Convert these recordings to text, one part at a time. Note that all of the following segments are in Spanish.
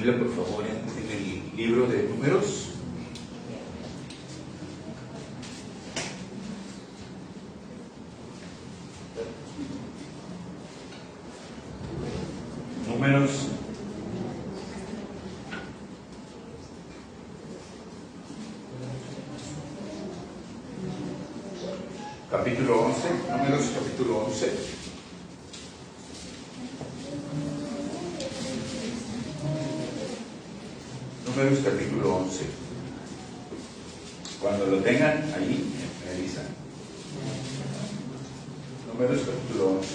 Biblia, por favor, en el libro de Números. Números capítulo 11, Números capítulo 11. Números capítulo 11. Cuando lo tengan ahí, me avisan. Números capítulo 11.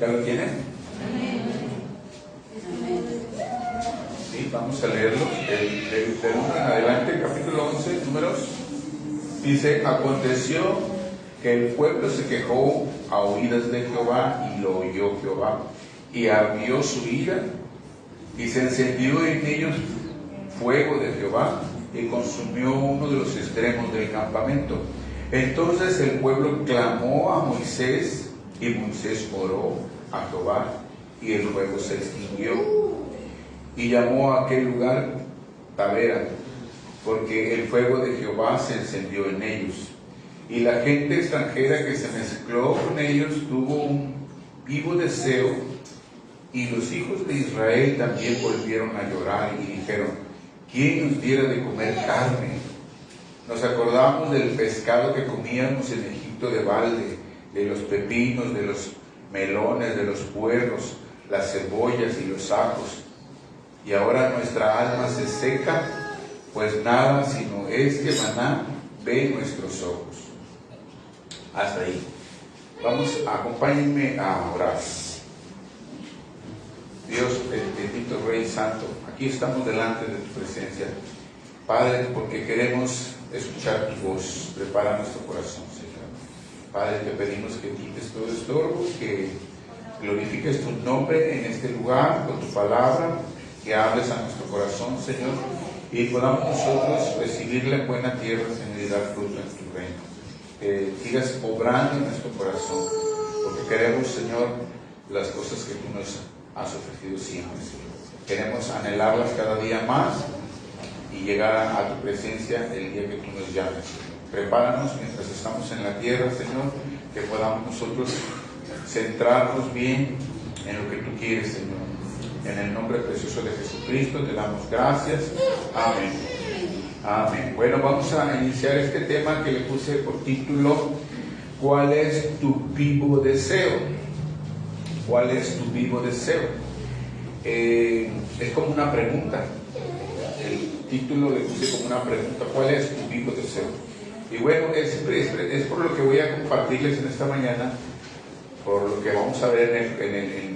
¿Ya lo tienen? Sí, vamos a leerlo. De uno en adelante, capítulo 11, Números. Dice: aconteció que el pueblo se quejó a oídas de Jehová, y lo oyó Jehová, y ardió su ira, y se encendió en ellos fuego de Jehová, y consumió uno de los extremos del campamento. Entonces el pueblo clamó a Moisés, y Moisés oró a Jehová, y el fuego se extinguió. Y llamó a aquel lugar Tabera, porque el fuego de Jehová se encendió en ellos. Y la gente extranjera que se mezcló con ellos tuvo un vivo deseo, y los hijos de Israel también volvieron a llorar y dijeron: ¿quién nos diera de comer carne? Nos acordamos del pescado que comíamos en Egipto de balde, de los pepinos, de los melones, de los puerros, las cebollas y los ajos. Y ahora nuestra alma se seca, pues nada sino este maná ve nuestros ojos. Hasta ahí. Vamos, acompáñenme a orar. Dios, bendito Rey Santo, aquí estamos delante de tu presencia, Padre, porque queremos escuchar tu voz. Prepara nuestro corazón, Señor. Padre, te pedimos que quites todo estorbo, que glorifiques tu nombre en este lugar con tu palabra, que hables a nuestro corazón, Señor, y podamos nosotros recibirla en buena tierra, Señor, y dar fruto en tu reino. Que sigas obrando en nuestro corazón, porque queremos, Señor, las cosas que tú nos has ofrecido siempre, Señor. Queremos anhelarlas cada día más y llegar a tu presencia el día que tú nos llames, Señor. Prepáranos mientras estamos en la tierra, Señor, que podamos nosotros centrarnos bien en lo que tú quieres, Señor. En el nombre precioso de Jesucristo te damos gracias. Amén. Amén. Bueno, vamos a iniciar este tema que le puse por título: ¿cuál es tu vivo deseo? ¿Cuál es tu vivo deseo? Es como una pregunta. El título le puse como una pregunta: ¿cuál es tu vivo deseo? Y bueno, es por lo que voy a compartirles en esta mañana, por lo que vamos a ver en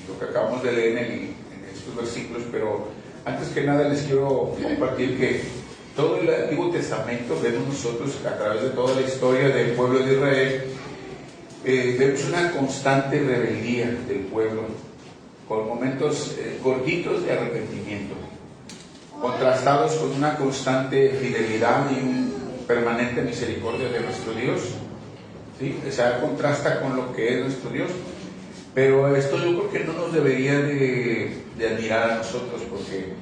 lo que acabamos de leer en estos versículos. Pero antes que nada les quiero compartir que todo el Antiguo Testamento vemos nosotros, a través de toda la historia del pueblo de Israel, vemos una constante rebeldía del pueblo, con momentos cortitos de arrepentimiento, contrastados con una constante fidelidad y un permanente misericordia de nuestro Dios. ¿Sí? O sea, contrasta con lo que es nuestro Dios. Pero esto yo creo que no nos debería de admirar a nosotros, porque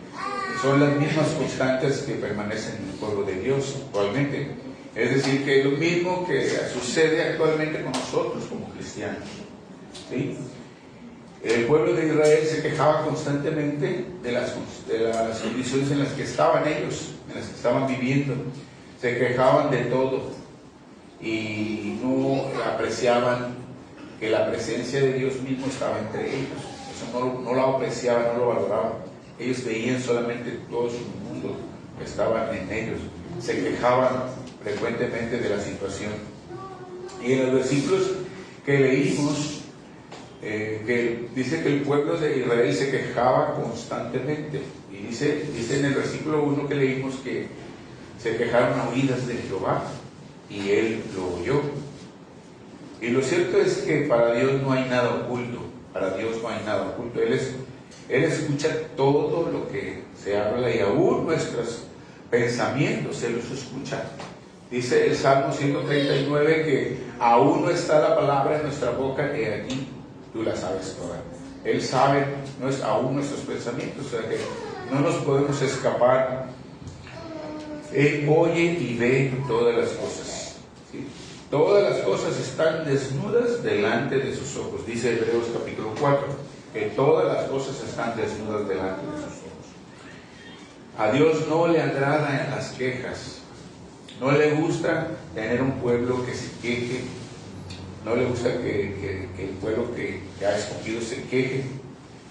son las mismas constantes que permanecen en el pueblo de Dios actualmente. Es decir, que es lo mismo que sucede actualmente con nosotros como cristianos. ¿Sí? El pueblo de Israel se quejaba constantemente de las condiciones en las que estaban ellos, en las que estaban viviendo. Se quejaban de todo y no apreciaban que la presencia de Dios mismo estaba entre ellos. Eso no lo apreciaban, no lo valoraban. Ellos veían solamente todo su mundo que estaba en ellos. Se quejaban frecuentemente de la situación. Y en los versículos que leímos, que dice que el pueblo de Israel se quejaba constantemente. Y dice en el versículo 1 que leímos que se quejaron a oídas de Jehová, y él lo oyó. Y lo cierto es que para Dios no hay nada oculto. Para Dios no hay nada oculto. Él escucha todo lo que se habla, y aún nuestros pensamientos Él los escucha. Dice el Salmo 139 que aún no está la palabra en nuestra boca, y aquí tú la sabes toda. Él sabe aún nuestros pensamientos, o sea que no nos podemos escapar. Él oye y ve todas las cosas, ¿sí? Todas las cosas están desnudas delante de sus ojos, dice Hebreos capítulo 4, que todas las cosas están desnudas delante de sus ojos. A Dios no le agradan las quejas, no le gusta tener un pueblo que se queje, no le gusta que el pueblo que ha escogido se queje.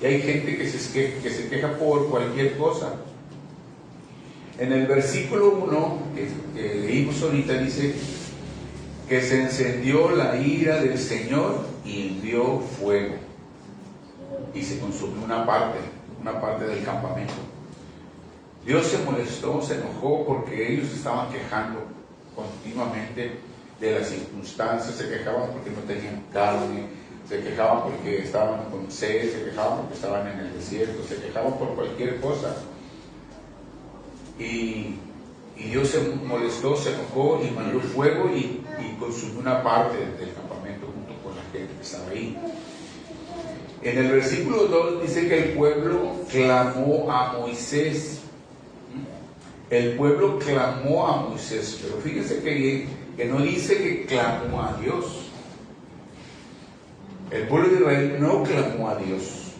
Y hay gente que se queja por cualquier cosa. En el versículo 1 que leímos ahorita dice que se encendió la ira del Señor y envió fuego y se consumió una parte del campamento. Dios se molestó, se enojó porque ellos estaban quejando continuamente de las circunstancias, se quejaban porque no tenían carne, se quejaban porque estaban con sed, se quejaban porque estaban en el desierto, se quejaban por cualquier cosa. Y Dios se molestó, se enojó y mandó fuego y consumió una parte del campamento junto con la gente que estaba ahí. En el versículo 2 dice que el pueblo clamó a Moisés. El pueblo clamó a Moisés, pero fíjense que no dice que clamó a Dios. El pueblo de Israel no clamó a Dios,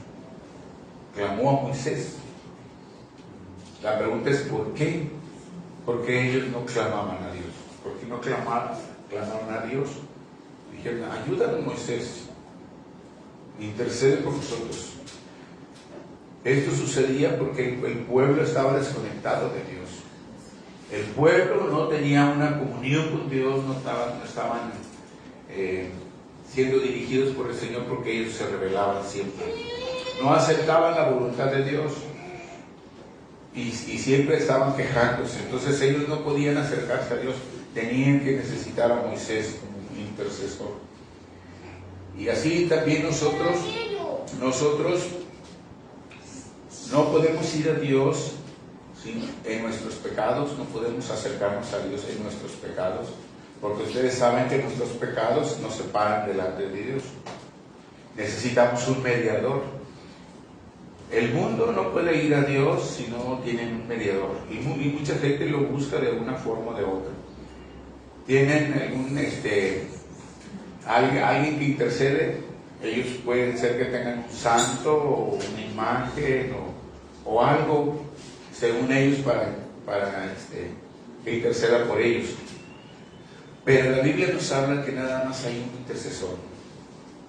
clamó a Moisés. La pregunta es ¿por qué? Porque ellos no clamaban a Dios. ¿Por qué no clamaron a Dios? Dijeron, ayúdanos Moisés, intercede por nosotros. Esto sucedía porque el pueblo estaba desconectado de Dios. El pueblo no tenía una comunión con Dios, no estaban siendo dirigidos por el Señor porque ellos se rebelaban siempre. No aceptaban la voluntad de Dios. Y siempre estaban quejándose, entonces ellos no podían acercarse a Dios, tenían que necesitar a Moisés como un intercesor. Y así también nosotros no podemos ir a Dios, ¿sí?, en nuestros pecados, no podemos acercarnos a Dios en nuestros pecados, porque ustedes saben que nuestros pecados nos separan delante de Dios. Necesitamos un mediador. El mundo no puede ir a Dios si no tienen un mediador, y mucha gente lo busca de una forma o de otra. Tienen alguien que intercede. Ellos pueden ser que tengan un santo o una imagen o algo según ellos para que interceda por ellos. Pero la Biblia nos habla que nada más hay un intercesor.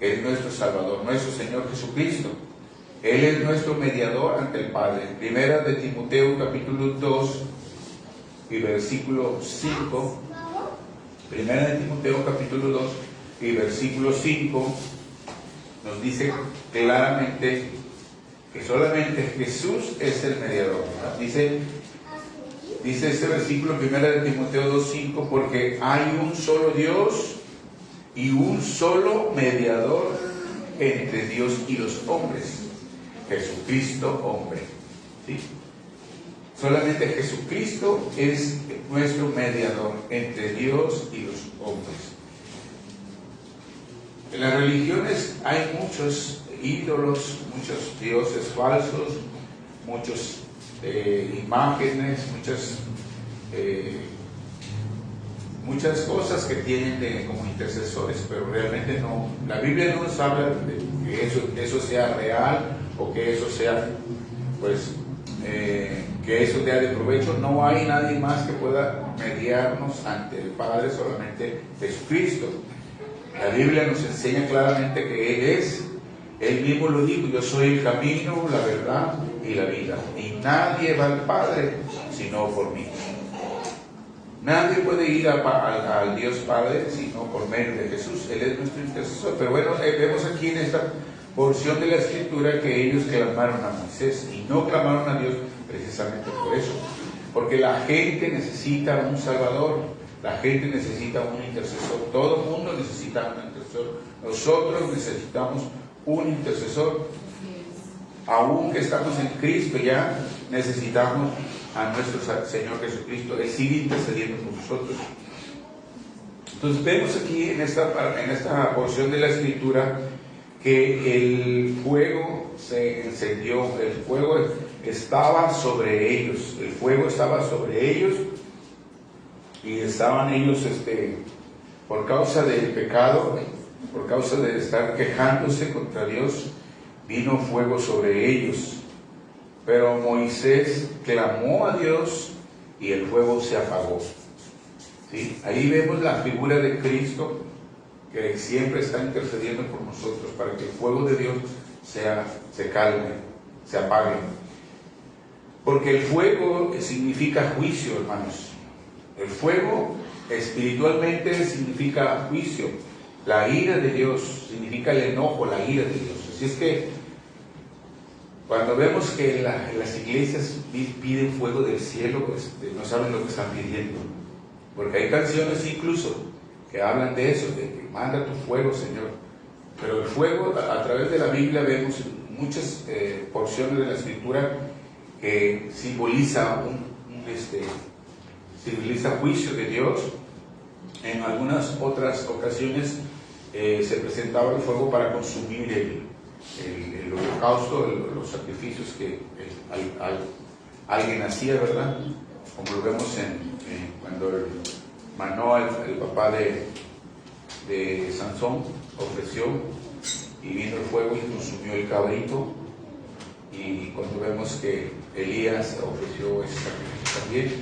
Él es nuestro Salvador, nuestro Señor Jesucristo. Él es nuestro mediador ante el Padre. Primera de Timoteo capítulo 2 y versículo 5. Primera de Timoteo capítulo 2 y versículo 5 nos dice claramente que solamente Jesús es el mediador. Dice este versículo, Primera de Timoteo 2:5, porque hay un solo Dios y un solo mediador entre Dios y los hombres, Jesucristo hombre. ¿Sí? Solamente Jesucristo es nuestro mediador entre Dios y los hombres. En las religiones hay muchos ídolos, muchos dioses falsos, muchas imágenes, muchas cosas que tienen como intercesores, pero realmente no. La Biblia no nos habla de que eso sea real o que eso sea, que eso sea de provecho. No hay nadie más que pueda mediarnos ante el Padre, solamente Jesucristo. La Biblia nos enseña claramente que Él mismo lo dijo: yo soy el camino, la verdad y la vida, y nadie va al Padre sino por mí. Nadie puede ir al Dios Padre sino por medio de Jesús. Él es nuestro intercesor. Pero bueno, vemos aquí en esta porción de la Escritura que ellos clamaron a Moisés y no clamaron a Dios precisamente por eso, porque la gente necesita un Salvador. La gente necesita un intercesor. Todo el mundo necesita un intercesor. Nosotros necesitamos un intercesor. Aunque estamos en Cristo ya, necesitamos a nuestro Señor Jesucristo. Él sigue intercediendo por nosotros. Entonces vemos aquí en esta porción de la Escritura que el fuego se encendió, el fuego estaba sobre ellos, el fuego estaba sobre ellos y estaban ellos por causa del pecado, por causa de estar quejándose contra Dios, vino fuego sobre ellos. Pero Moisés clamó a Dios y el fuego se apagó. ¿Sí? Ahí vemos la figura de Cristo, que siempre está intercediendo por nosotros para que el fuego de Dios se calme, se apague. Porque el fuego significa juicio, hermanos. El fuego espiritualmente significa juicio. La ira de Dios significa el enojo, la ira de Dios. Así es que cuando vemos que las iglesias piden fuego del cielo, pues no saben lo que están pidiendo. Porque hay canciones incluso que hablan de eso, de que manda tu fuego, Señor. Pero el fuego, a través de la Biblia vemos muchas porciones de la Escritura que simboliza simboliza juicio de Dios. En algunas otras ocasiones se presentaba el fuego para consumir el holocausto, los sacrificios que alguien hacía, ¿verdad? Como lo vemos cuando Manoah, el papá de Sansón, ofreció y vino el fuego y consumió el cabrito. Y cuando vemos que Elías ofreció ese sacrificio también.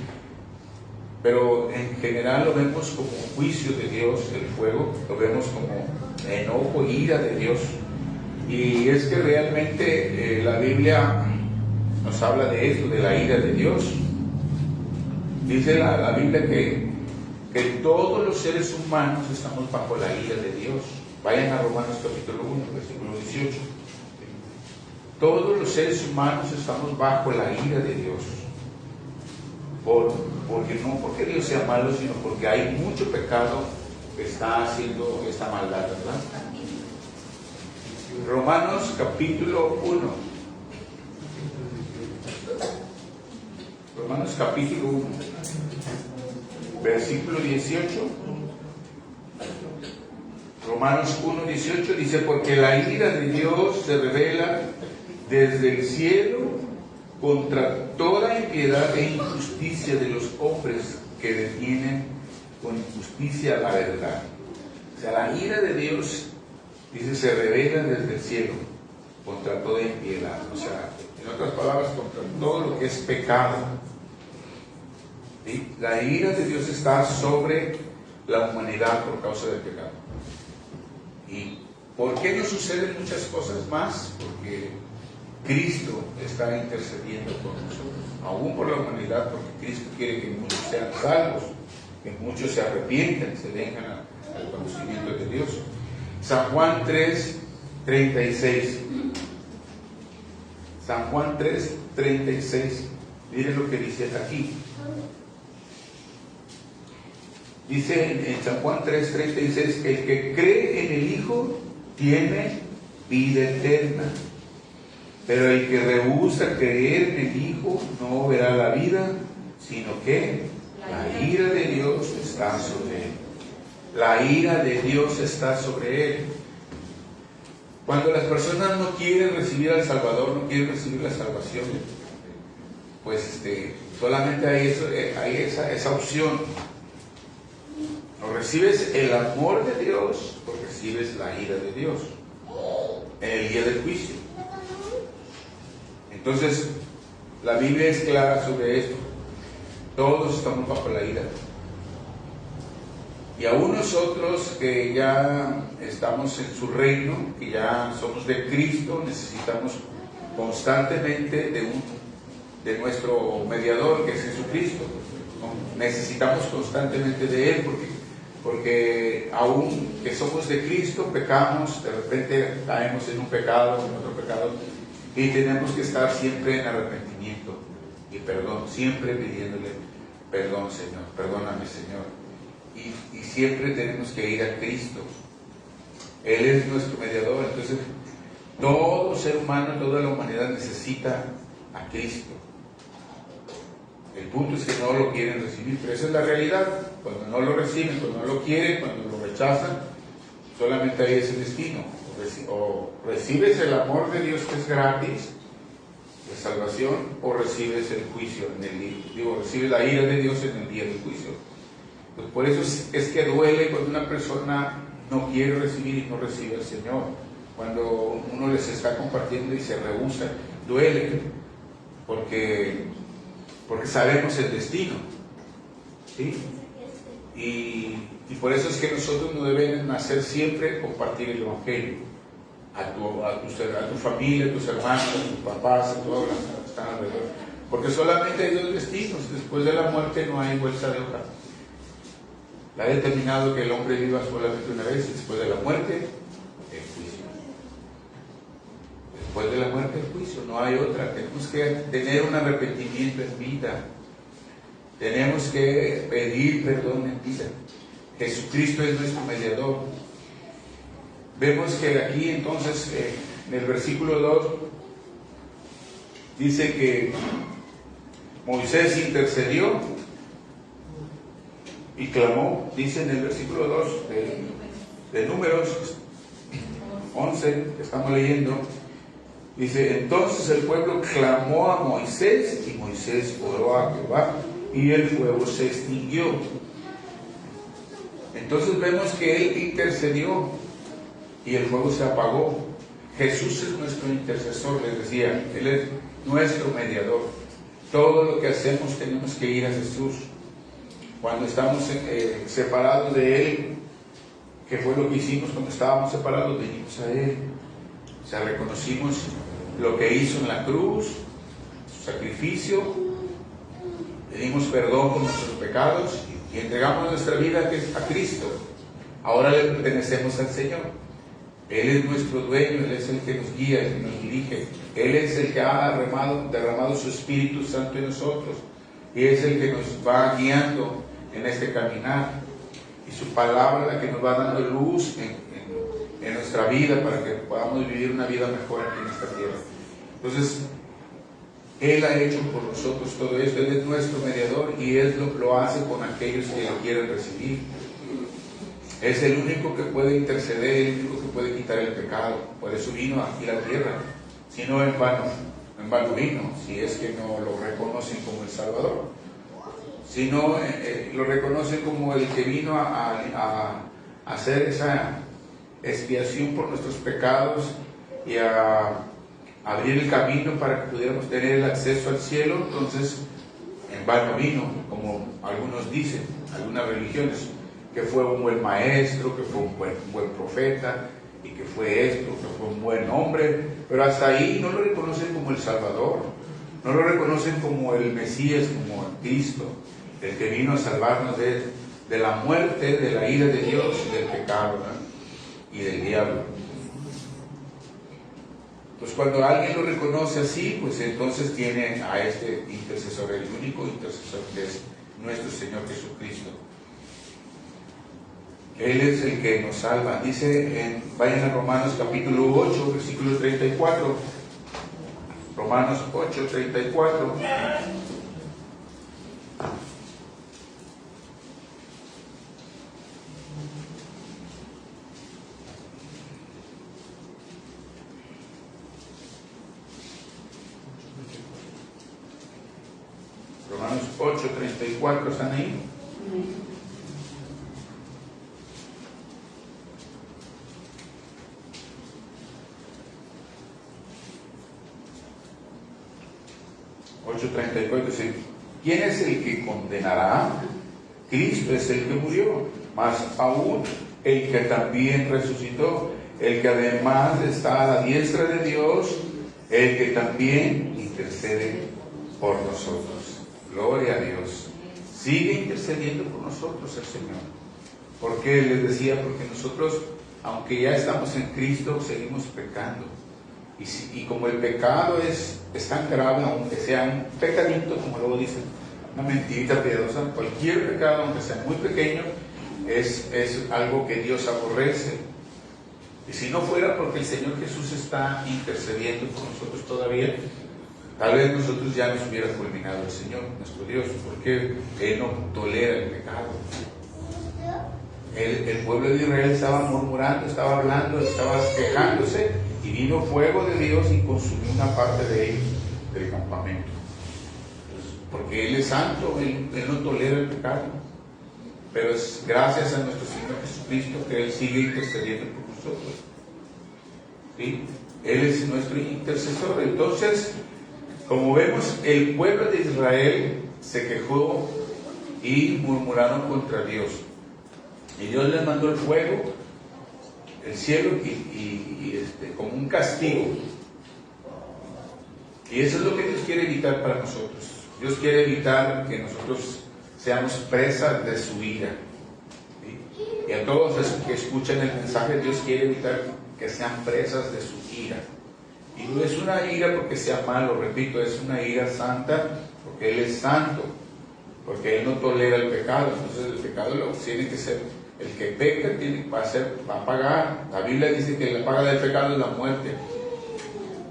Pero en general lo vemos como juicio de Dios, el fuego, lo vemos como enojo, ira de Dios. Y es que realmente la Biblia nos habla de esto, de la ira de Dios. Dice la Biblia que todos los seres humanos estamos bajo la ira de Dios. Vayan a Romanos capítulo 1, versículo 18. Todos los seres humanos estamos bajo la ira de Dios. Porque no porque Dios sea malo, sino porque hay mucho pecado que está haciendo esta maldad, ¿verdad? Romanos capítulo 1. Romanos capítulo 1, versículo 18. Romanos 1, 18 dice: porque la ira de Dios se revela desde el cielo contra toda impiedad e injusticia de los hombres que detienen con injusticia la verdad. O sea, la ira de Dios, dice, se revela desde el cielo contra toda impiedad. O sea, en otras palabras, contra todo lo que es pecado. ¿Sí? La ira de Dios está sobre la humanidad por causa del pecado. ¿Y por qué no suceden muchas cosas más? Porque Cristo está intercediendo por nosotros, aún por la humanidad, porque Cristo quiere que muchos sean salvos, que muchos se arrepientan, se vengan al conocimiento de Dios. San Juan 3, 36. San Juan 3, 36. Miren lo que dice aquí. Dice en San Juan 3, 36, el que cree en el Hijo tiene vida eterna. Pero el que rehúsa creer en el Hijo no verá la vida, sino que la ira de Dios está sobre él. La ira de Dios está sobre él. Cuando las personas no quieren recibir al Salvador, no quieren recibir la salvación, pues solamente hay esa opción. O recibes el amor de Dios o recibes la ira de Dios en el día del juicio. Entonces, la Biblia es clara sobre esto. Todos estamos bajo la ira. Y aún nosotros que ya estamos en su reino, que ya somos de Cristo, necesitamos constantemente de nuestro mediador, que es Jesucristo. Necesitamos constantemente de Él, porque aún que somos de Cristo, pecamos, de repente caemos en un pecado, en otro pecado, y tenemos que estar siempre en arrepentimiento y perdón, siempre pidiéndole perdón, Señor, perdóname, Señor. Y siempre tenemos que ir a Cristo. Él es nuestro mediador. Entonces, todo ser humano, toda la humanidad necesita a Cristo. El punto es que no lo quieren recibir, pero esa es la realidad. Cuando no lo reciben, cuando no lo quieren, cuando lo rechazan, solamente ahí es el destino. o recibes el amor de Dios que es gratis, de salvación, o recibes el juicio recibes la ira de Dios en el día del juicio. Pues por eso es que duele cuando una persona no quiere recibir y no recibe al Señor. Cuando uno les está compartiendo y se rehúsa, duele, porque sabemos el destino, ¿sí? Y por eso es que nosotros no debemos hacer siempre compartir el Evangelio a tu familia, a tus hermanos, a tus papás, a todos los que están alrededor. Porque solamente hay dos destinos. Después de la muerte no hay vuelta de hoja. La ha determinado que el hombre viva solamente una vez, y después de la muerte, el juicio. Después de la muerte, el juicio, no hay otra. Tenemos que tener un arrepentimiento en vida. Tenemos que pedir perdón en vida. Jesucristo es nuestro mediador. Vemos que aquí entonces, en el versículo 2, dice que Moisés intercedió y clamó, dice en el versículo 2 de Números 11, que estamos leyendo, dice: entonces el pueblo clamó a Moisés, y Moisés oró a Jehová, y el fuego se extinguió. Entonces vemos que él intercedió y el fuego se apagó. Jesús es nuestro intercesor, les decía, él es nuestro mediador. Todo lo que hacemos tenemos que ir a Jesús. Cuando estamos separados de Él, ¿qué fue lo que hicimos cuando estábamos separados? Venimos a Él. O sea, reconocimos lo que hizo en la cruz, su sacrificio, pedimos perdón por nuestros pecados y entregamos nuestra vida a Cristo. Ahora le pertenecemos al Señor. Él es nuestro dueño, Él es el que nos guía, el que nos dirige. Él es el que ha derramado su Espíritu Santo en nosotros y es el que nos va guiando en este caminar. Y su palabra la que nos va dando luz en nuestra vida para que podamos vivir una vida mejor aquí en esta tierra. Entonces, Él ha hecho por nosotros todo esto. Él es nuestro mediador y Él lo hace con aquellos que lo quieren recibir. Es el único que puede interceder, el único que puede quitar el pecado. Por eso vino aquí a la tierra. Si no, en vano vino, si es que no lo reconocen como el Salvador. Si no, lo reconocen como el que vino a hacer esa expiación por nuestros pecados y a abrir el camino para que pudiéramos tener el acceso al cielo. Entonces, en vano vino, como algunos dicen, algunas religiones, que fue un buen maestro, que fue un buen profeta, y que fue esto, que fue un buen hombre, pero hasta ahí no lo reconocen como el Salvador, no lo reconocen como el Mesías, como el Cristo, el que vino a salvarnos de la muerte, de la ira de Dios, del pecado, ¿no? Y del diablo. Pues cuando alguien lo reconoce así, pues entonces tiene a este intercesor, el único intercesor que es nuestro Señor Jesucristo. Él es el que nos salva. Dice, vayan a Romanos capítulo 8, versículo 34. Romanos 8, 34. Romanos 8, 34, ¿están ahí? 8:34 dice: ¿quién es el que condenará? Cristo es el que murió, mas aún el que también resucitó, el que además está a la diestra de Dios, el que también intercede por nosotros. Gloria a Dios. Sigue intercediendo por nosotros el Señor. ¿Por qué? Les decía, porque nosotros, aunque ya estamos en Cristo, seguimos pecando. Y como el pecado es tan grave, aunque sea un pecadito, como luego dicen, una mentirita piadosa, cualquier pecado, aunque sea muy pequeño, es algo que Dios aborrece. Y si no fuera porque el Señor Jesús está intercediendo por nosotros todavía, tal vez nosotros ya nos hubiera fulminado el Señor, nuestro Dios, porque Él no tolera el pecado. el pueblo de Israel estaba murmurando, estaba hablando, estaba quejándose, y vino fuego de Dios y consumió una parte de ellos, del campamento. Porque Él es santo, Él no tolera el pecado. Pero es gracias a nuestro Señor Jesucristo que Él sigue intercediendo por nosotros. ¿Sí? Él es nuestro intercesor. Entonces, como vemos, el pueblo de Israel se quejó y murmuraron contra Dios. Y Dios les mandó el fuego, el cielo, como un castigo. Y eso es lo que Dios quiere evitar para nosotros. Dios quiere evitar que nosotros seamos presas de su ira. ¿Sí? Y a todos los que escuchan el mensaje, Dios quiere evitar que sean presas de su ira. Y no es una ira porque sea malo, repito, es una ira santa porque Él es santo, porque Él no tolera el pecado. Entonces el pecado lo tiene que ser, el que peca va a pagar. La Biblia dice que la paga del pecado es la muerte.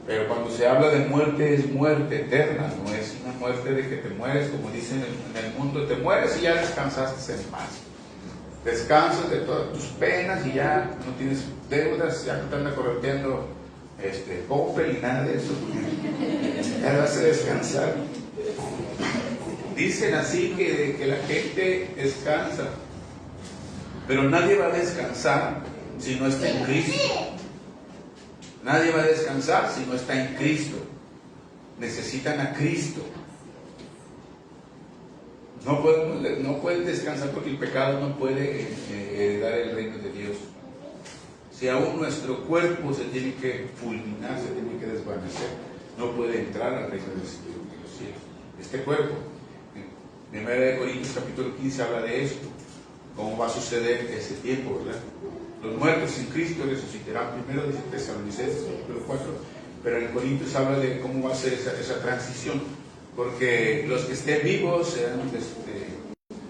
Pero cuando se habla de muerte, es muerte eterna, no es una muerte de que te mueres, como dicen en el mundo, te mueres y ya descansaste en paz. Descansas de todas tus penas y ya no tienes deudas, ya no te anda correteando Coppel y nada de eso. Ya vas a descansar. Dicen así que la gente descansa, pero nadie va a descansar si no está en Cristo. Nadie va a descansar si no está en Cristo. Necesitan a Cristo. No pueden descansar porque el pecado no puede heredar el reino de Dios. Si aún nuestro cuerpo se tiene que fulminar, se tiene que desvanecer, no puede entrar al reino de los cielos. Este cuerpo, en 1 Corintios capítulo 15 habla de esto, cómo va a suceder ese tiempo, ¿verdad? Los muertos en Cristo resucitarán. Primero dice Tesalonicenses capítulo 4, pero en Corintios habla de cómo va a ser esa transición, porque los que estén vivos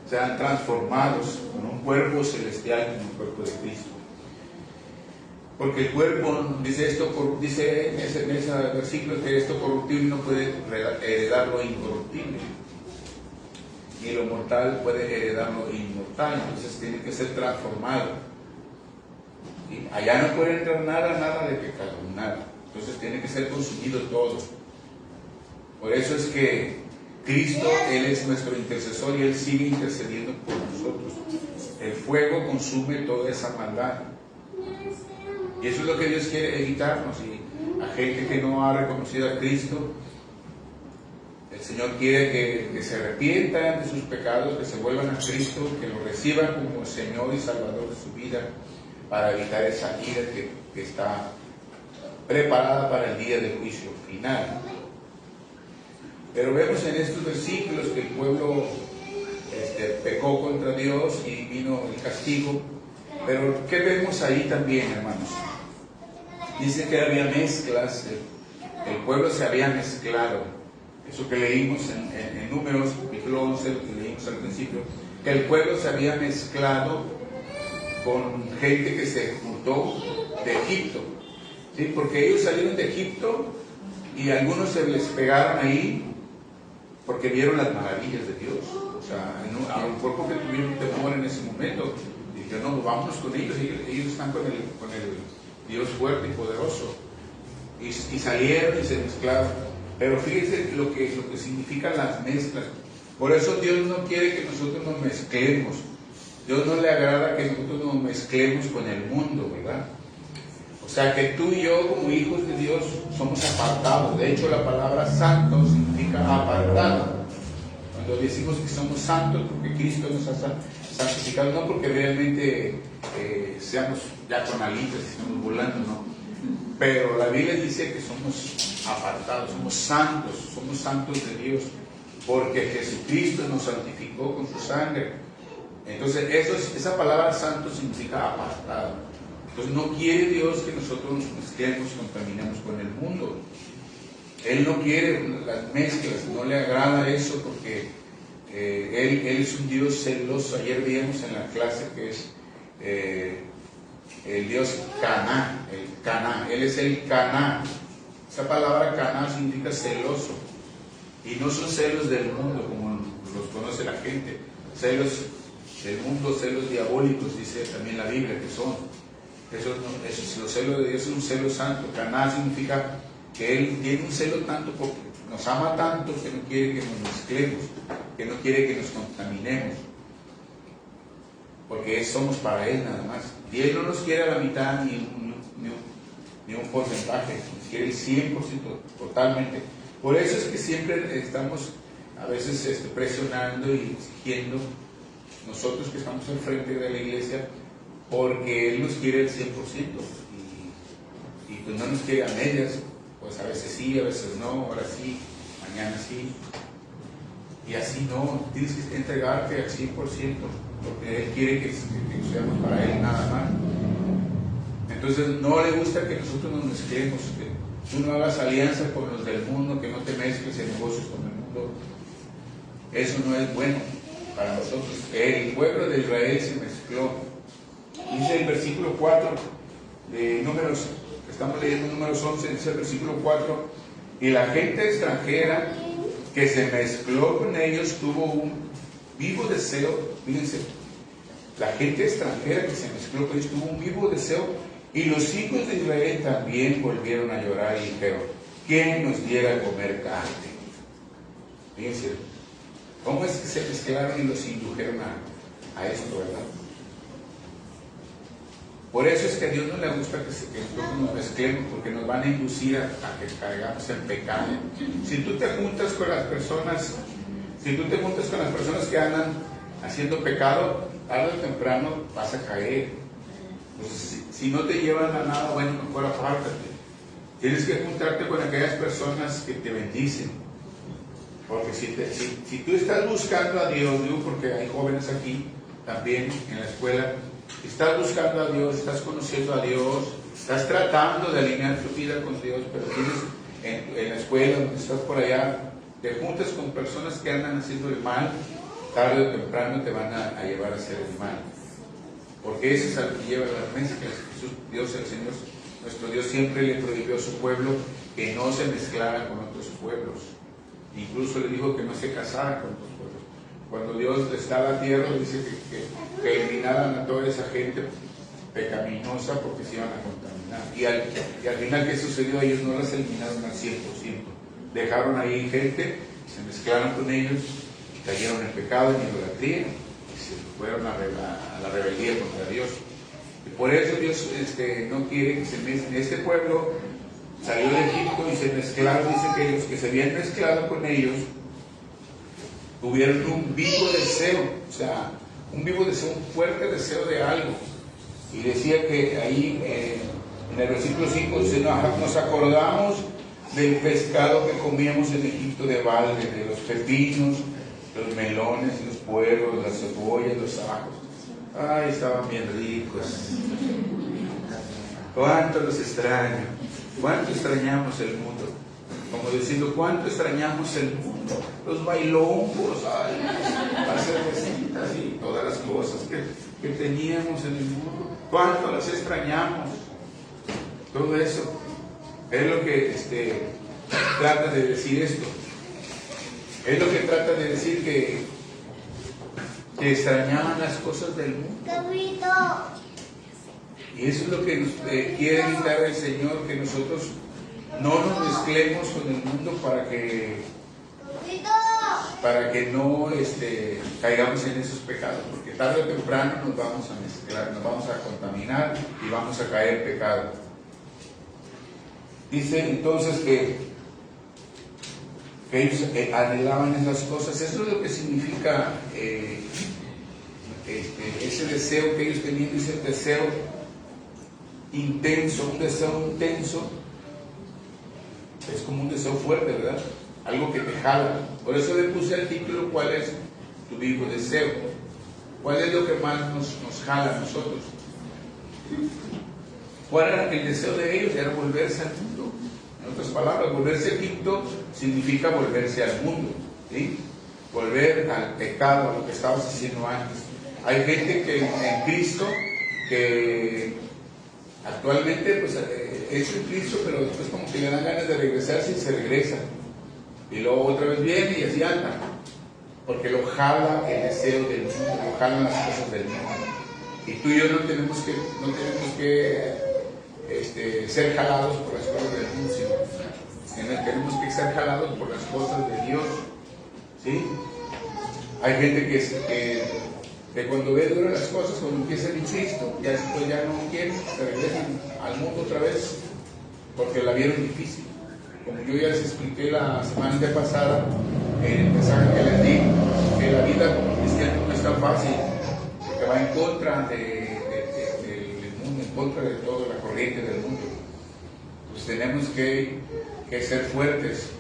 serán transformados con un cuerpo celestial, con un cuerpo de Cristo. Porque el cuerpo, dice en ese versículo, que esto corruptible no puede heredar lo incorruptible, ni lo mortal puede heredar lo inmortal. Entonces tiene que ser transformado. ¿Sí? Allá no puede entrar nada de pecado, nada. Entonces tiene que ser consumido todo. Por eso es que Cristo, Él es nuestro intercesor y Él sigue intercediendo por nosotros. El fuego consume toda esa maldad. Y eso es lo que Dios quiere evitarnos. Y a gente que no ha reconocido a Cristo, el Señor quiere que se arrepientan de sus pecados, que se vuelvan a Cristo, que lo reciban como Señor y Salvador de su vida, para evitar esa ira que está preparada para el día del juicio final. Pero vemos en estos versículos que el pueblo pecó contra Dios y vino el castigo. Pero ¿qué vemos ahí también, hermanos? Dice que había mezclas, el pueblo se había mezclado. Eso que leímos en Números, capítulo 11, lo que leímos al principio, que el pueblo se había mezclado con gente que se juntó de Egipto. ¿Sí? Porque ellos salieron de Egipto y algunos se les pegaron ahí porque vieron las maravillas de Dios. O sea, a un cuerpo que tuvieron temor en ese momento, dijeron, no, vámonos con ellos, ellos están con el Dios fuerte y poderoso. Y salieron y se mezclaron. Pero fíjense lo que significan las mezclas. Por eso Dios no quiere que nosotros nos mezclemos. Dios no le agrada que nosotros nos mezclemos con el mundo, ¿verdad? O sea que tú y yo, como hijos de Dios, somos apartados. De hecho, la palabra santo significa apartado. Cuando decimos que somos santos, porque Cristo nos ha santificado, no porque realmente seamos ya con alitas y estamos volando, no. Pero la Biblia dice que somos apartados, somos santos de Dios, porque Jesucristo nos santificó con su sangre. Entonces, esa palabra santo significa apartado. Entonces, no quiere Dios que nosotros nos mezclemos, contaminemos con el mundo. Él no quiere las mezclas, no le agrada eso, porque Él es un Dios celoso. Ayer vimos en la clase que es el Dios Caná, Él es el Caná. Esa palabra Caná significa celoso. Y no son celos del mundo como los conoce la gente, celos del mundo, celos diabólicos, dice también la Biblia que son. Los celos de Dios es un celo santo. Caná significa que Él tiene un celo tanto porque nos ama tanto que no quiere que nos mezclemos, que no quiere que nos contaminemos, porque somos para Él nada más. Y Él no nos quiere a la mitad ni un porcentaje, nos quiere el 100% totalmente. Por eso es que siempre estamos a veces presionando y exigiendo, nosotros que estamos al frente de la iglesia, porque Él nos quiere el 100% y pues no nos quiere a medias, pues a veces sí, a veces no, ahora sí, mañana sí, y así no, tienes que entregarte al 100%, porque Él quiere que seamos para Él nada más. Entonces no le gusta que nosotros nos mezclemos, que tú no hagas alianza con los del mundo, que no te mezcles en negocios con el mundo. Eso no es bueno para nosotros. El pueblo de Israel se mezcló. Dice el versículo 4 de Números, estamos leyendo Números 11, dice el versículo 4, y la gente extranjera que se mezcló con ellos tuvo un vivo deseo, fíjense, la gente extranjera que se mezcló con ellos tuvo un vivo deseo, y los hijos de Israel también volvieron a llorar y dijeron, ¿quién nos diera a comer carne? Fíjense, ¿cómo es que se mezclaron y los indujeron a esto, verdad? Por eso es que a Dios no le gusta que nosotros nos mezclemos, porque nos van a inducir a que caigamos en pecado. Si tú te juntas con las personas que andan haciendo pecado, tarde o temprano vas a caer. Entonces, si no te llevan a nada, bueno, mejor apártate. Tienes que juntarte con aquellas personas que te bendicen. Porque si tú estás buscando a Dios, digo porque hay jóvenes aquí también en la escuela, estás buscando a Dios, estás conociendo a Dios, estás tratando de alinear tu vida con Dios, pero tienes en la escuela, donde estás por allá, te juntas con personas que andan haciendo el mal, tarde o temprano te van a llevar a hacer el mal. Porque eso es algo que lleva las mezclas. Dios, el Señor, nuestro Dios, siempre le prohibió a su pueblo que no se mezclara con otros pueblos. Incluso le dijo que no se casara con otros pueblos. Cuando Dios les da la tierra, dice que eliminaran a toda esa gente pecaminosa porque se iban a contaminar. Y al final, ¿qué sucedió? Ellos no las eliminaron al 100%. Dejaron ahí gente, se mezclaron con ellos, cayeron en pecado, en idolatría, y se fueron a la rebeldía contra Dios. Y por eso Dios no quiere que se mezclen. Este pueblo salió de Egipto y se mezclaron, dice que los que se habían mezclado con ellos tuvieron un vivo deseo, o sea, un vivo deseo, un fuerte deseo de algo. Y decía que ahí en el versículo 5 dice, nos acordamos del pescado que comíamos en Egipto de balde, de los pepinos, los melones, los puerros, las cebollas, los ajos. Ay, estaban bien ricos. ¿Cuánto los extraño? ¿Cuánto extrañamos el mundo? Como diciendo, ¿cuánto extrañamos el mundo? Los bailongos, las cervecitas y todas las cosas que teníamos en el mundo. ¿Cuánto las extrañamos? Todo eso es lo que trata de decir esto. Es lo que trata de decir que extrañaban las cosas del mundo. Y eso es lo que nos quiere evitar el Señor, que nosotros no nos mezclemos con el mundo para que no caigamos en esos pecados, porque tarde o temprano nos vamos a mezclar, nos vamos a contaminar y vamos a caer en pecado. Dice entonces que ellos anhelaban esas cosas. Eso es lo que significa ese deseo que ellos tenían, ese deseo intenso, un deseo intenso. Es como un deseo fuerte, ¿verdad? Algo que te jala. Por eso le puse el título, ¿cuál es tu vivo deseo? ¿Cuál es lo que más nos jala a nosotros? ¿Cuál era el deseo de ellos? Era volverse al mundo. En otras palabras, volverse a Egipto significa volverse al mundo, ¿sí? Volver al pecado, a lo que estabas haciendo antes. Hay gente que en Cristo, que actualmente pues, es en Cristo, pero después como que le dan ganas de regresarse y se regresa. Y luego otra vez viene y así anda. porque lo jala el deseo del mundo, lo jalan las cosas del mundo. Y tú y yo no tenemos que ser jalados por las cosas del mundo, sino tenemos que ser jalados por las cosas de Dios. ¿Sí? Hay gente que cuando ve duras las cosas, cuando empiezan en Cristo, ya después ya no quieren, se regresan al mundo otra vez porque la vieron difícil. Como yo ya les expliqué la semana pasada en el mensaje que les di, que la vida como cristiano no es tan fácil, que va en contra del mundo, en contra de toda la corriente del mundo. Pues tenemos que ser fuertes.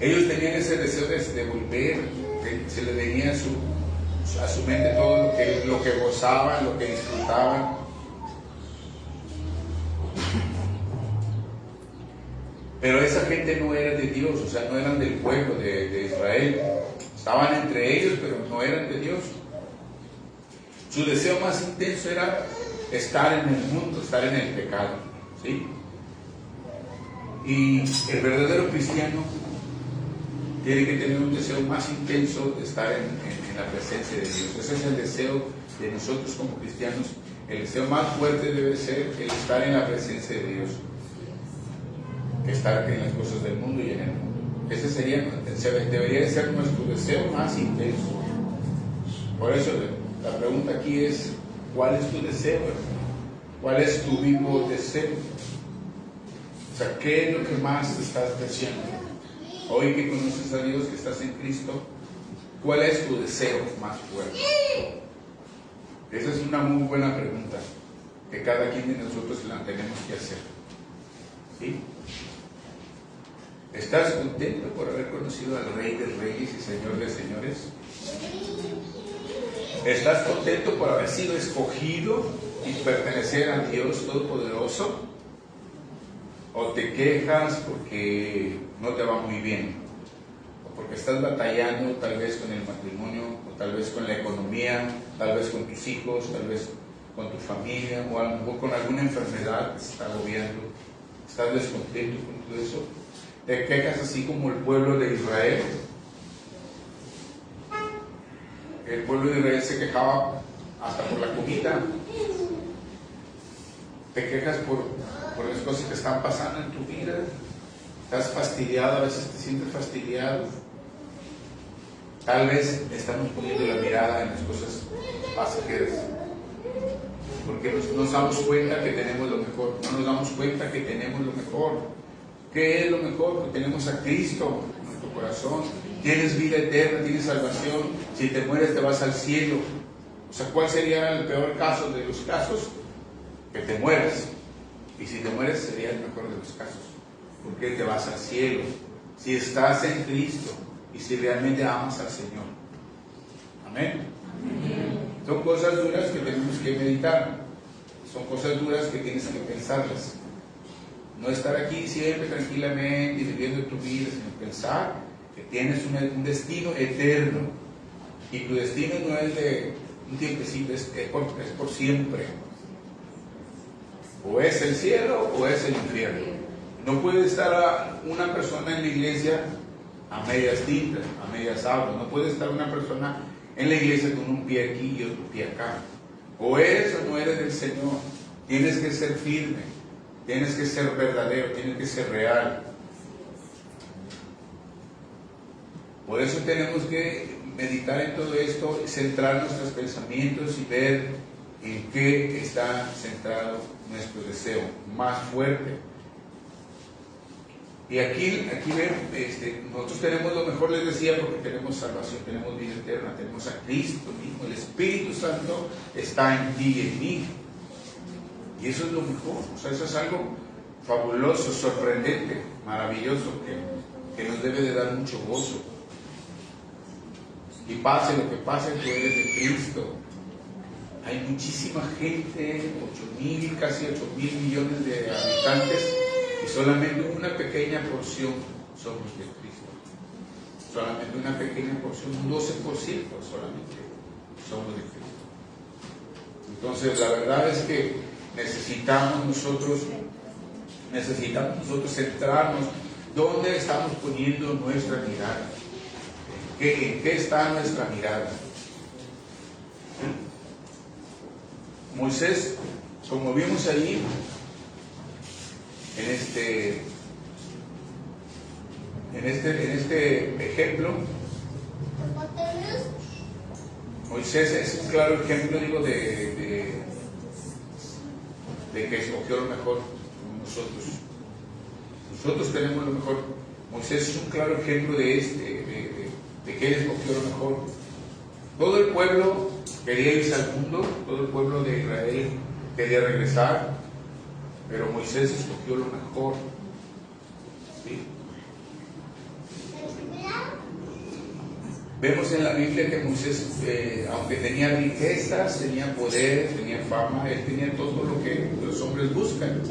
Ellos tenían ese deseo de volver, se les venía a su mente todo lo que gozaban, lo que disfrutaban. Pero esa gente no era de Dios, o sea, no eran del pueblo de Israel. Estaban entre ellos, pero no eran de Dios. Su deseo más intenso era estar en el mundo, estar en el pecado, ¿sí? Y el verdadero cristiano tiene que tener un deseo más intenso de estar en la presencia de Dios. Ese es el deseo de nosotros como cristianos. El deseo más fuerte debe ser el estar en la presencia de Dios, que estar en las cosas del mundo y en el mundo. Ese debería ser nuestro deseo más intenso. Por eso la pregunta aquí es, ¿cuál es tu deseo? ¿Cuál es tu vivo deseo? O sea, ¿qué es lo que más estás deseando? Hoy que conoces a Dios, que estás en Cristo, ¿cuál es tu deseo más fuerte? Esa es una muy buena pregunta que cada quien de nosotros la tenemos que hacer. ¿Sí? ¿Estás contento por haber conocido al Rey de Reyes y Señor de Señores? ¿Estás contento por haber sido escogido y pertenecer a Dios Todopoderoso? ¿O te quejas porque no te va muy bien? ¿O porque estás batallando tal vez con el matrimonio, o tal vez con la economía, tal vez con tus hijos, tal vez con tu familia, o a lo mejor con alguna enfermedad que se está agobiando? ¿Estás descontento con todo eso? ¿Te quejas así como el pueblo de Israel? El pueblo de Israel se quejaba hasta por la comida. ¿Te quejas por las cosas que están pasando en tu vida? ¿Estás fastidiado? A veces te sientes fastidiado. Tal vez estamos poniendo la mirada en las cosas pasajeras, porque nos damos cuenta que tenemos lo mejor. No nos damos cuenta que tenemos lo mejor. ¿Qué es lo mejor? Que tenemos a Cristo en nuestro corazón. Tienes vida eterna, tienes salvación. Si te mueres te vas al cielo. O sea, ¿cuál sería el peor caso de los casos? Que te mueras. Y si te mueres sería el mejor de los casos, porque te vas al cielo. Si estás en Cristo y si realmente amas al Señor. Amén. Son cosas duras que tenemos que meditar. Son cosas duras que tienes que pensarlas. No estar aquí siempre tranquilamente y viviendo tu vida, sino pensar que tienes un destino eterno. Y tu destino no es de un tiempecito, es por siempre. O es el cielo o es el infierno. No puede estar una persona en la iglesia a medias tintas, a medias aguas. No puede estar una persona en la iglesia con un pie aquí y otro pie acá. O eres o no eres del Señor. Tienes que ser firme, tienes que ser verdadero, tienes que ser real. Por eso tenemos que meditar en todo esto, centrar nuestros pensamientos y ver en qué está centrado nuestro deseo más fuerte. Y aquí ven, nosotros tenemos lo mejor, les decía, porque tenemos salvación, tenemos vida eterna, tenemos a Cristo mismo, el Espíritu Santo está en ti y en mí. Y eso es lo mejor, o sea, eso es algo fabuloso, sorprendente, maravilloso, que nos debe de dar mucho gozo. Y pase lo que pase, tú eres de Cristo. Hay muchísima gente, 8,000, casi 8,000 millones de habitantes, y solamente una pequeña porción somos de Cristo. Solamente una pequeña porción, un 12% solamente somos de Cristo. Entonces, la verdad es que necesitamos nosotros centrarnos dónde estamos poniendo nuestra mirada. en qué está nuestra mirada. Moisés, como vimos ahí, en este ejemplo, Moisés es un claro ejemplo, digo, de que escogió lo mejor nosotros. Nosotros tenemos lo mejor. Moisés es un claro ejemplo de que él escogió lo mejor. Todo el pueblo quería irse al mundo, todo el pueblo de Israel quería regresar, pero Moisés escogió lo mejor. ¿Sí? Vemos en la Biblia que Moisés, aunque tenía riquezas, tenía poder, tenía fama, él tenía todo lo que los hombres buscan.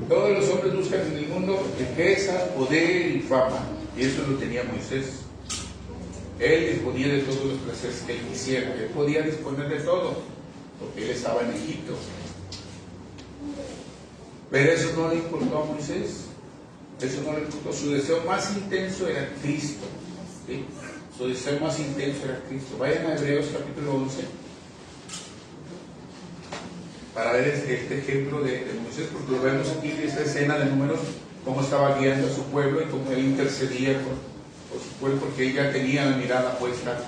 Todos los hombres buscan en el mundo riqueza, poder y fama, y eso lo tenía Moisés. Él disponía de todos los placeres que él quisiera, él podía disponer de todo, porque él estaba en Egipto. Pero eso no le importó a Moisés, eso no le importó. Su deseo más intenso era Cristo, ¿sí? Su deseo más intenso era Cristo. Vayan a Hebreos capítulo 11 para ver este ejemplo de Moisés, porque lo vemos aquí en esta escena de Números, cómo estaba guiando a su pueblo y cómo él intercedía por su pueblo, porque él ya tenía la mirada puesta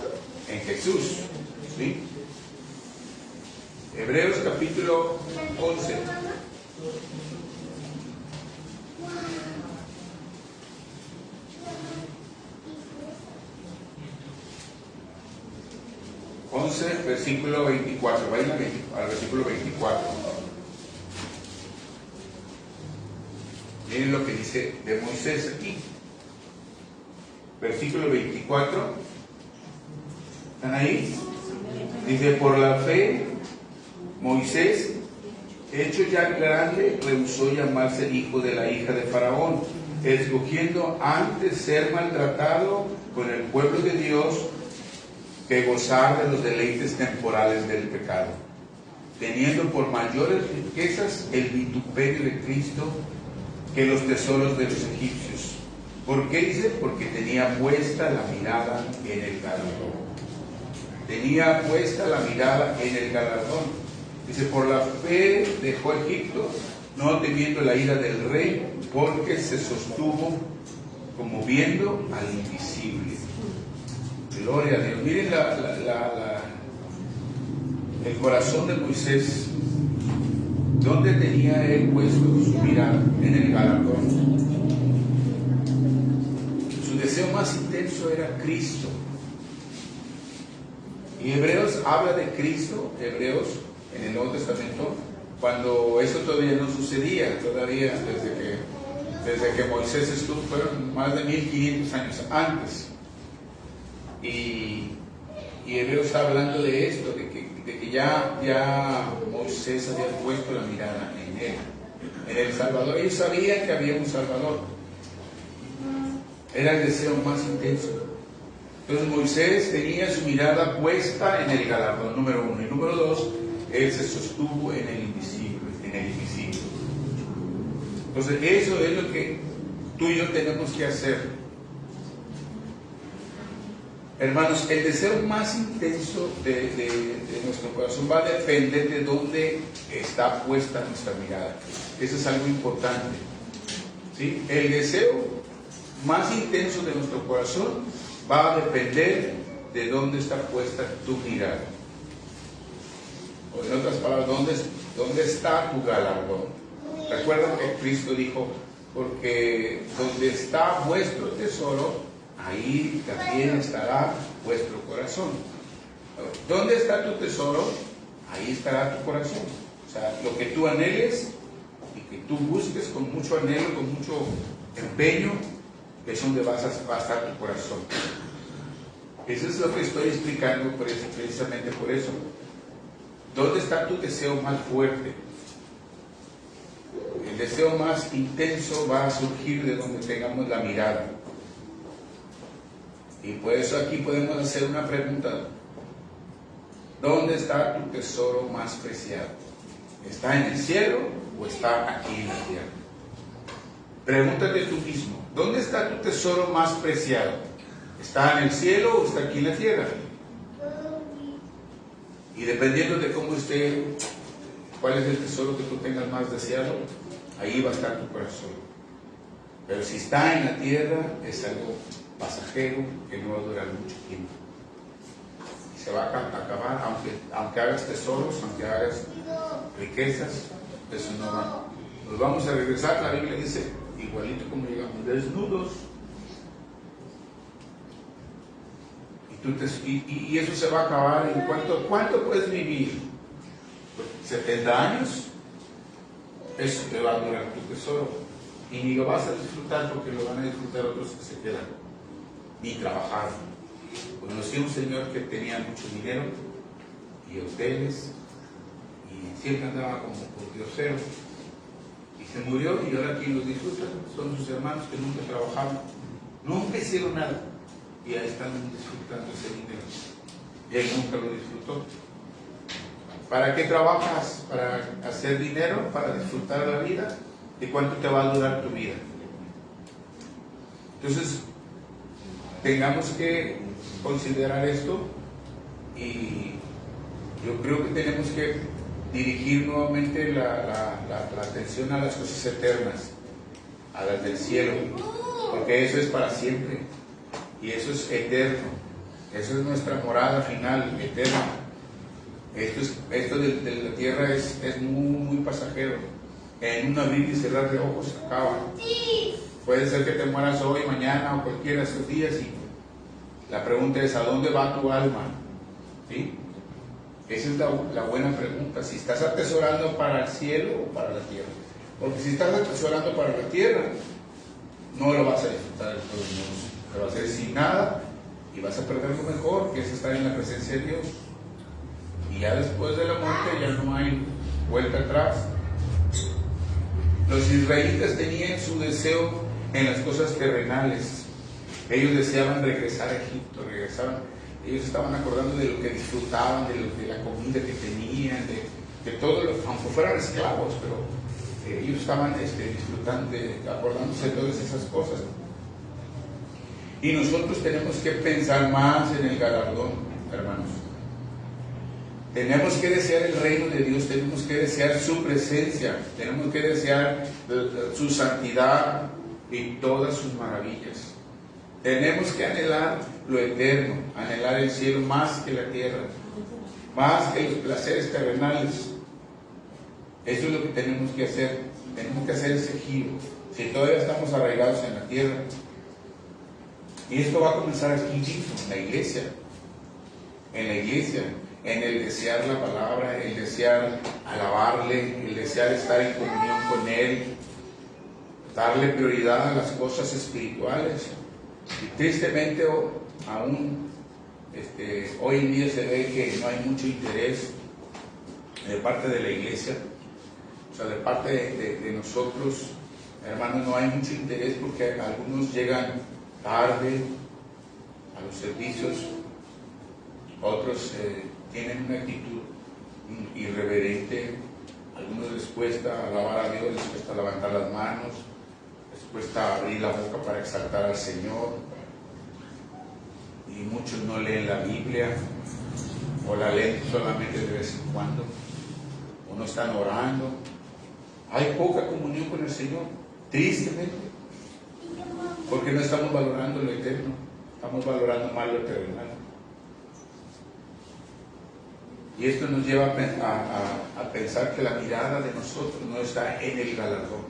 en Jesús, ¿sí? Hebreos capítulo 11. Versículo 24, vayan al versículo 24. Miren lo que dice de Moisés aquí. Versículo 24. ¿Están ahí? Dice, por la fe, Moisés, hecho ya grande, rehusó llamarse hijo de la hija de Faraón, escogiendo antes ser maltratado con el pueblo de Dios que gozar de los deleites temporales del pecado, teniendo por mayores riquezas el vituperio de Cristo que los tesoros de los egipcios. ¿Por qué dice? Porque tenía puesta la mirada en el galardón. Tenía puesta la mirada en el galardón. Dice, por la fe dejó Egipto, no temiendo la ira del rey, porque se sostuvo como viendo al invisible. Gloria a Dios. Miren el corazón de Moisés. ¿Dónde tenía él puesto su mirada? En el galardón. Su deseo más intenso era Cristo. Y Hebreos habla de Cristo, Hebreos en el Nuevo Testamento, cuando eso todavía no sucedía, todavía desde que Moisés estuvo, fueron más de 1500 años antes. Y Hebreos está hablando de esto, de que ya Moisés había puesto la mirada en él, en el Salvador. Ellos sabían que había un Salvador. Era el deseo más intenso. Entonces Moisés tenía su mirada puesta en el galardón, número uno. Y número dos, él se sostuvo en el invisible, Entonces eso es lo que tú y yo tenemos que hacer. Hermanos, el deseo más intenso de nuestro corazón va a depender de dónde está puesta nuestra mirada. Eso es algo importante, ¿sí? El deseo más intenso de nuestro corazón va a depender de dónde está puesta tu mirada. O en otras palabras, ¿dónde está tu galardón? Recuerda que Cristo dijo, porque donde está vuestro tesoro, ahí también estará vuestro corazón. ¿Dónde está tu tesoro? Ahí estará tu corazón. O sea, lo que tú anheles y que tú busques con mucho anhelo, con mucho empeño, es donde va a estar tu corazón. Eso es lo que estoy explicando precisamente por eso. ¿Dónde está tu deseo más fuerte? El deseo más intenso va a surgir de donde tengamos la mirada. Y por eso aquí podemos hacer una pregunta. ¿Dónde está tu tesoro más preciado? ¿Está en el cielo o está aquí en la tierra? Pregúntate tú mismo. ¿Dónde está tu tesoro más preciado? ¿Está en el cielo o está aquí en la tierra? Y dependiendo de cómo esté, cuál es el tesoro que tú tengas más deseado, ahí va a estar tu corazón. Pero si está en la tierra, es algo pasajero que no va a durar mucho tiempo. Se va a acabar, aunque hagas tesoros, aunque hagas riquezas, eso no va. Nos vamos a regresar, la Biblia dice, igualito como llegamos, desnudos. Y eso se va a acabar. ¿En cuánto puedes vivir? 70 años. Eso te va a durar tu tesoro. Y ni lo vas a disfrutar porque lo van a disfrutar otros que se quedan. Ni trabajar. Conocí a un señor que tenía mucho dinero y hoteles y siempre andaba como por diosero. Y se murió y ahora quien los disfruta son sus hermanos que nunca trabajaron. Nunca hicieron nada. Y ahí están disfrutando ese dinero. Y él nunca lo disfrutó. ¿Para qué trabajas? ¿Para hacer dinero? ¿Para disfrutar la vida? ¿Y cuánto te va a durar tu vida? Entonces, tengamos que considerar esto y yo creo que tenemos que dirigir nuevamente la atención a las cosas eternas, a las del cielo, porque eso es para siempre. Y eso es eterno, eso es nuestra morada final, eterna. Esto de la tierra es muy pasajero. En un abrir y cerrar de ojos se acaba. Puede ser que te mueras hoy, mañana o cualquiera de estos días. Y la pregunta es, ¿a dónde va tu alma? ¿Sí? Esa es la buena pregunta. Si estás atesorando para el cielo o para la tierra. Porque si estás atesorando para la tierra, no lo vas a disfrutar de todos modos. Te vas a hacer sin nada y vas a perder lo mejor, que es estar en la presencia de Dios. Y ya después de la muerte ya no hay vuelta atrás. Los israelitas tenían su deseo en las cosas terrenales. Ellos deseaban regresar a Egipto, ellos estaban acordando de lo que disfrutaban, de la comida que tenían, de todo lo, aunque fueran esclavos, pero ellos estaban disfrutando, acordándose de todas esas cosas. Y nosotros tenemos que pensar más en el galardón, hermanos. Tenemos que desear el reino de Dios, tenemos que desear su presencia, tenemos que desear su santidad y todas sus maravillas. Tenemos que anhelar lo eterno, anhelar el cielo más que la tierra, más que los placeres terrenales. Eso es lo que tenemos que hacer ese giro. Si todavía estamos arraigados en la tierra, y esto va a comenzar aquí mismo, en la iglesia, en el desear la palabra, el desear alabarle, el desear estar en comunión con Él, darle prioridad a las cosas espirituales. Y tristemente aún hoy en día se ve que no hay mucho interés de parte de la iglesia, o sea, de parte de nosotros, hermanos, no hay mucho interés porque algunos llegan tarde a los servicios, otros tienen una actitud irreverente, a algunos les cuesta alabar a Dios, les cuesta levantar las manos, les cuesta abrir la boca para exaltar al Señor, y muchos no leen la Biblia, o la leen solamente de vez en cuando, o no están orando. Hay poca comunión con el Señor, tristemente, porque no estamos valorando lo eterno, estamos valorando mal lo terrenal. Y esto nos lleva a pensar que la mirada de nosotros no está en el galardón,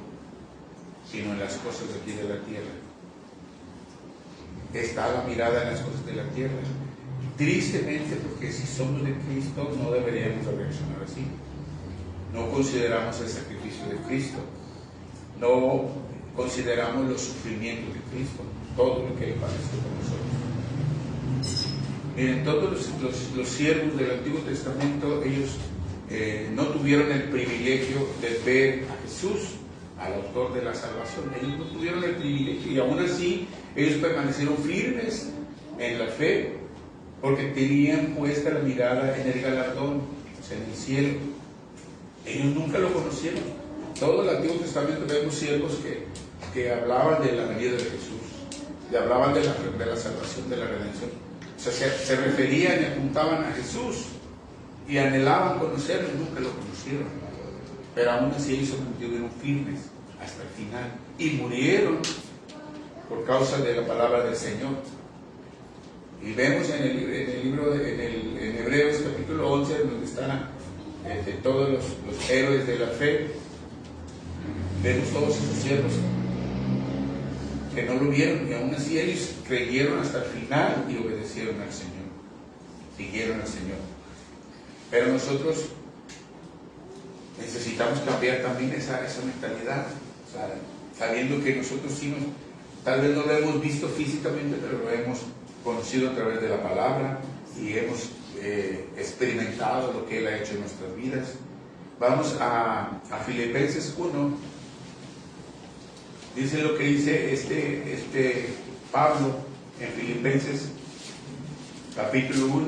sino en las cosas de aquí de la tierra. Está la mirada en las cosas de la tierra. Y tristemente, porque si somos de Cristo, no deberíamos reaccionar así. No consideramos el sacrificio de Cristo. No consideramos los sufrimientos de Cristo, todo lo que Él padeció con nosotros. Miren, todos los siervos del Antiguo Testamento, ellos no tuvieron el privilegio de ver a Jesús, al autor de la salvación. Ellos no tuvieron el privilegio y aún así ellos permanecieron firmes en la fe porque tenían puesta la mirada en el galardón, o sea, en el cielo. Ellos nunca lo conocieron. Todo el Antiguo Testamento vemos siervos que hablaban de la venida de Jesús, le hablaban de la salvación, de la redención. O sea, se referían y apuntaban a Jesús y anhelaban conocerlo, nunca lo conocieron. Pero aún así ellos se mantuvieron firmes hasta el final y murieron por causa de la palabra del Señor. Y vemos en el libro, en Hebreos capítulo 11, donde están todos los héroes de la fe, vemos todos esos siervos que no lo vieron y aún así ellos creyeron hasta el final y obedecieron al Señor, siguieron al Señor. Pero nosotros necesitamos cambiar también esa mentalidad, o sea, sabiendo que nosotros sí tal vez no lo hemos visto físicamente, pero lo hemos conocido a través de la palabra y hemos experimentado lo que Él ha hecho en nuestras vidas. Vamos a Filipenses 1. Dice lo que dice este Pablo en Filipenses capítulo 1.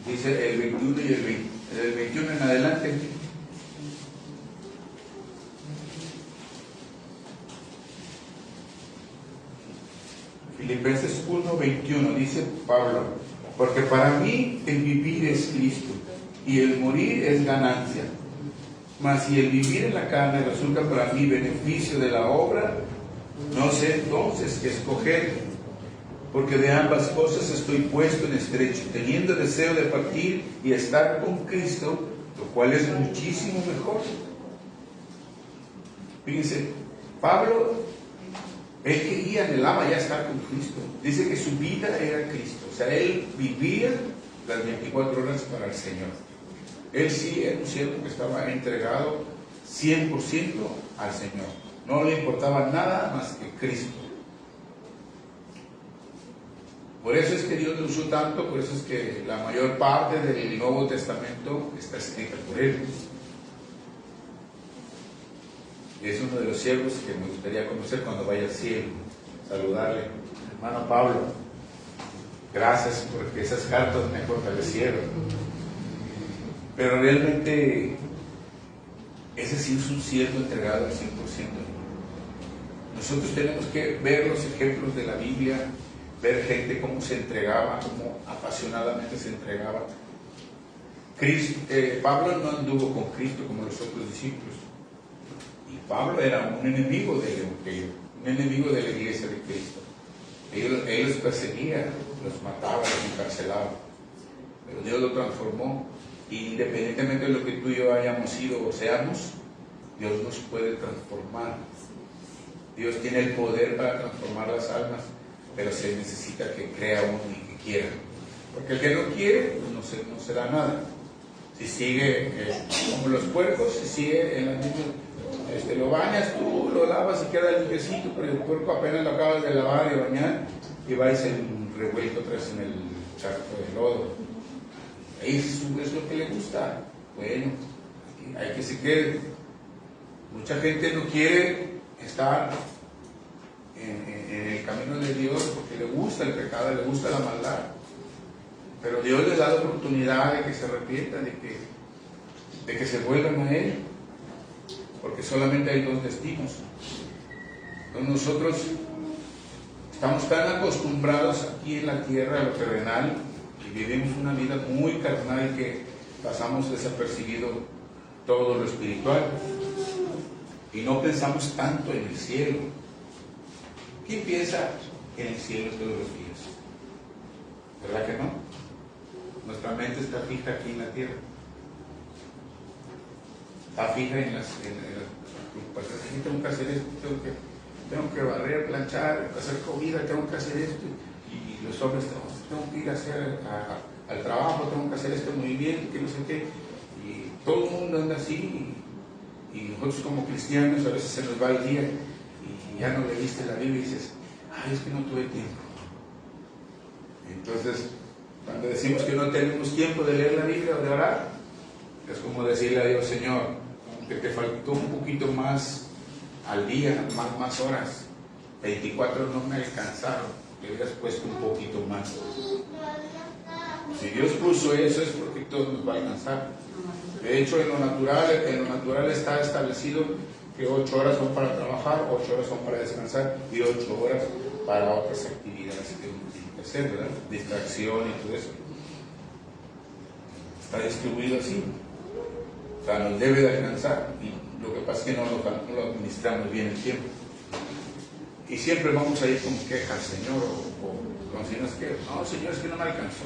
Dice el 21 y el 21 en adelante. Filipenses 1, 21, dice Pablo: porque para mí el vivir es Cristo y el morir es ganancia. Mas si el vivir en la carne resulta para mí beneficio de la obra, no sé entonces qué escoger, porque de ambas cosas estoy puesto en estrecho, teniendo deseo de partir y estar con Cristo, lo cual es muchísimo mejor. Fíjense, Pablo, él quería, anhelaba ya estar con Cristo. Dice que su vida era Cristo, o sea, él vivía las 24 horas para el Señor. Él sí era un siervo que estaba entregado 100% al Señor. No le importaba nada más que Cristo. Por eso es que Dios lo usó tanto, por eso es que la mayor parte del Nuevo Testamento está escrita por Él. Es uno de los siervos que me gustaría conocer cuando vaya al cielo. Saludarle. Hermano Pablo, gracias porque esas cartas me fortalecieron. Pero realmente ese sí es un siervo entregado al 100%. Nosotros tenemos que ver los ejemplos de la Biblia, ver gente cómo se entregaba, cómo apasionadamente se entregaba. Pablo no anduvo con Cristo como los otros discípulos. Y Pablo era un enemigo del Evangelio, un enemigo de la iglesia de Cristo. Él los perseguía, los mataba, los encarcelaba. Pero Dios lo transformó. Y independientemente de lo que tú y yo hayamos sido o seamos, Dios nos puede transformar. Dios tiene el poder para transformar las almas, pero se necesita que crea uno y que quiera. Porque el que no quiere, pues no será nada. Si sigue como los puercos, si sigue en las mismas, lo bañas tú, lo lavas y queda limpiecito, pero el puerco apenas lo acabas de lavar y bañar y va y se revuelto otra vez en el charco de lodo. Eso es lo que le gusta. Bueno, hay que se quede. Mucha gente no quiere estar en el camino de Dios porque le gusta el pecado, le gusta la maldad. Pero Dios les da la oportunidad de que se arrepientan, de que se vuelvan a Él. Porque solamente hay dos destinos. Entonces nosotros estamos tan acostumbrados aquí en la tierra a lo terrenal y vivimos una vida muy carnal que pasamos desapercibido todo lo espiritual y no pensamos tanto en el cielo. ¿Quién piensa en el cielo todos los días? ¿Verdad que no? Nuestra mente está fija aquí en la tierra. Está fija en las preocupaciones. Tengo que hacer esto, tengo que barrer, planchar, hacer comida, tengo que hacer esto. Y los hombres tengo que ir a hacer al trabajo, tengo que hacer este movimiento, que no sé qué. Y todo el mundo anda así. Y nosotros como cristianos a veces se nos va el día y ya no leíste la Biblia y dices, ay, es que no tuve tiempo. Entonces, cuando decimos que no tenemos tiempo de leer la Biblia o de orar, es como decirle a Dios, Señor, que te faltó un poquito más al día, más horas. 24 no me alcanzaron, le hubieras puesto un poquito más. Si Dios puso eso es porque todo nos va a alcanzar. De hecho, en lo natural está establecido que 8 horas son para trabajar, 8 horas son para descansar y 8 horas para otras actividades que uno tiene que hacer, ¿verdad? Distracción y todo eso. Está distribuido así. O sea, nos debe de alcanzar. Y lo que pasa es que no lo administramos bien el tiempo. Y siempre vamos a ir con quejas, Señor, o con signos que, no, Señor, es que no me alcanzó.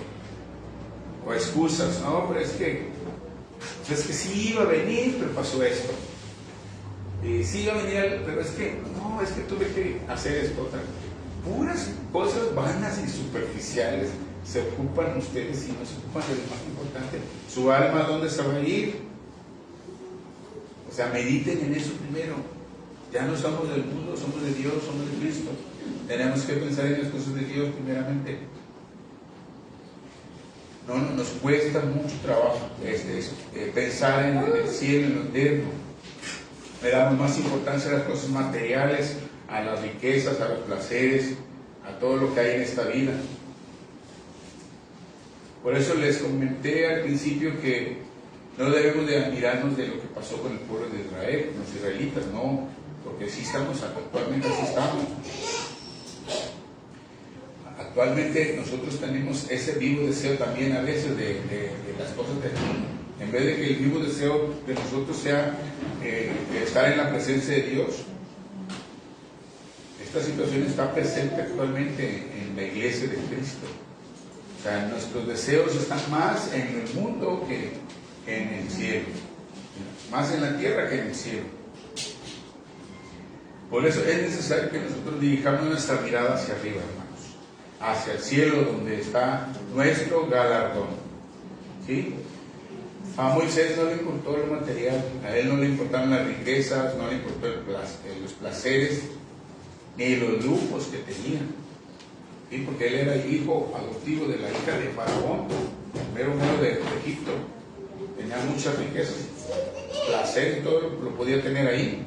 O excusas, no, pero es que sí iba a venir, pero pasó esto. Y sí iba a venir, pero es que, no, es que tuve que hacer esto, otra. Puras cosas vanas y superficiales se ocupan ustedes y no se ocupan de lo más importante. Su alma, ¿dónde se va a ir? O sea, mediten en eso primero. Ya no somos del mundo, somos de Dios, somos de Cristo. Tenemos que pensar en las cosas de Dios primeramente. No, nos cuesta mucho trabajo pensar en el cielo, en lo eterno. Le damos más importancia a las cosas materiales, a las riquezas, a los placeres, a todo lo que hay en esta vida. Por eso les comenté al principio que no debemos de admirarnos de lo que pasó con el pueblo de Israel, con los israelitas, no, porque sí estamos, actualmente así estamos. Actualmente nosotros tenemos ese vivo deseo también a veces de las cosas del mundo. En vez de que el vivo deseo de nosotros sea estar en la presencia de Dios, esta situación está presente actualmente en la iglesia de Cristo. O sea, nuestros deseos están más en el mundo que en el cielo, más en la tierra que en el cielo. Por eso es necesario que nosotros dirijamos nuestra mirada hacia arriba, hermanos, hacia el cielo donde está nuestro galardón. ¿Sí? A Moisés no le importó lo material, a él no le importaban las riquezas, no le importó los placeres, ni los lujos que tenía. ¿Sí? Porque él era hijo adoptivo de la hija de Faraón, mero de Egipto. Tenía muchas riquezas, placer y todo lo podía tener ahí.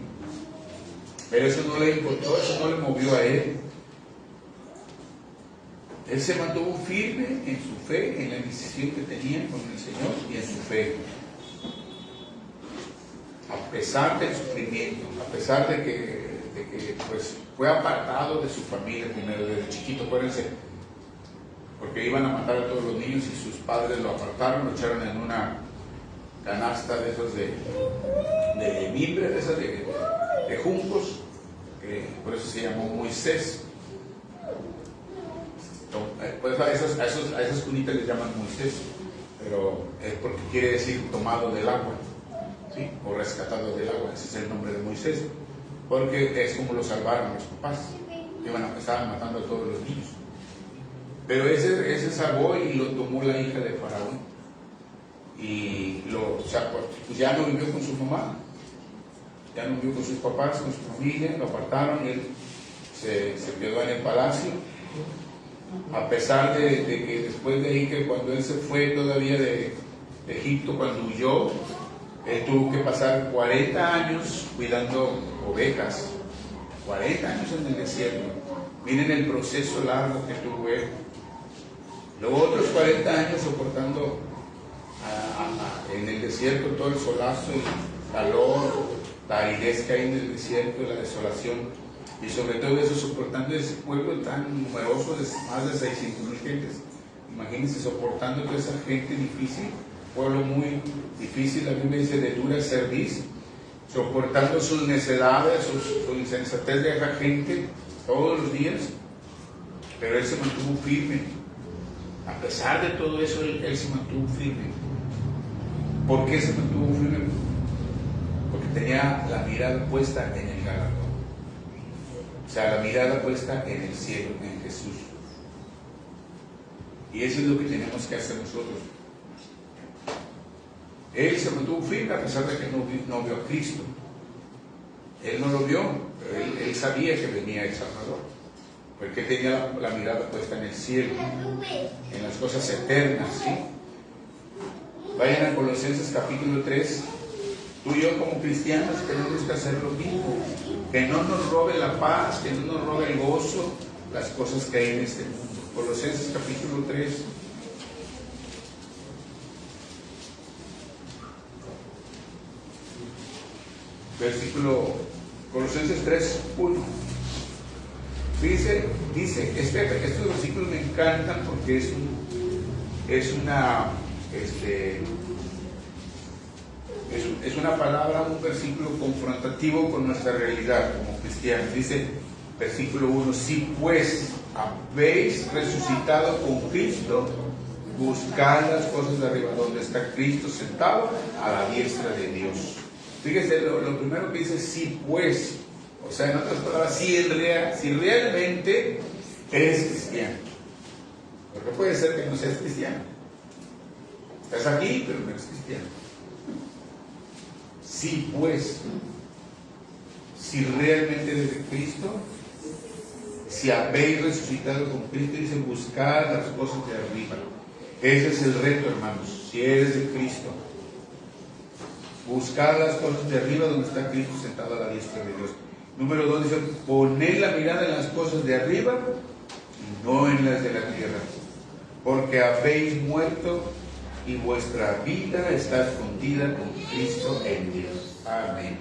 Pero eso no le importó, eso no le movió a él. Él se mantuvo firme en su fe, en la decisión que tenía con el Señor y en su fe. A pesar del sufrimiento, a pesar de que pues, fue apartado de su familia primero, desde chiquito, acuérdense, porque iban a matar a todos los niños y sus padres lo apartaron, lo echaron en una canasta de esos de mimbre, de esas de juncos, que por eso se llamó Moisés. Pues a esas cunitas les llaman Moisés, pero es porque quiere decir tomado del agua, ¿sí? O rescatado del agua, ese es el nombre de Moisés, porque es como lo salvaron los papás, que estaban matando a todos los niños. Pero ese salvó y lo tomó la hija de Faraón, y pues ya no vivió con su mamá, ya no vivió con sus papás, con su familia, lo apartaron y él se quedó en el palacio. A pesar de que después de ahí, que cuando él se fue todavía de Egipto, cuando huyó, él tuvo que pasar 40 años cuidando ovejas, 40 años en el desierto. Miren el proceso largo que tuvo él. Luego otros 40 años soportando en el desierto todo el solazo, el calor, la aridez que hay en el desierto, la desolación. Y sobre todo eso, soportando ese pueblo tan numeroso, de más de 600,000 gentes. Imagínense soportando toda esa gente difícil, pueblo muy difícil, la Biblia dice de dura cerviz, soportando sus necedades, su insensatez de esa gente todos los días. Pero él se mantuvo firme. A pesar de todo eso, él se mantuvo firme. ¿Por qué se mantuvo firme? Porque tenía la mirada puesta en el galardón. O sea, la mirada puesta en el cielo, en Jesús. Y eso es lo que tenemos que hacer nosotros. Él se mantuvo firme a pesar de que no vio a Cristo. Él no lo vio, pero él sabía que venía el Salvador. Porque tenía la mirada puesta en el cielo, en las cosas eternas, ¿sí? Vayan a Colosenses capítulo 3. Tú y yo como cristianos tenemos que hacer lo mismo. Que no nos robe la paz, que no nos robe el gozo, las cosas que hay en este mundo. Colosenses capítulo 3. Colosenses 3:1. Dice, estos versículos me encantan porque es una palabra, un versículo confrontativo con nuestra realidad como cristianos. Dice, versículo 1, si pues habéis resucitado con Cristo, buscad las cosas de arriba, donde está Cristo sentado a la diestra de Dios. Fíjese, lo primero que dice, si pues, o sea, en otras palabras, si realmente eres cristiano. Porque puede ser que no seas cristiano. Estás aquí, pero no eres cristiano. Si pues, si realmente eres de Cristo, si habéis resucitado con Cristo, dice, buscar las cosas de arriba. Ese es el reto, hermanos. Si eres de Cristo, buscar las cosas de arriba donde está Cristo sentado a la diestra de Dios. Número 2 dice, poned la mirada en las cosas de arriba y no en las de la tierra, porque habéis muerto y vuestra vida está escondida con Cristo en Dios. Amén.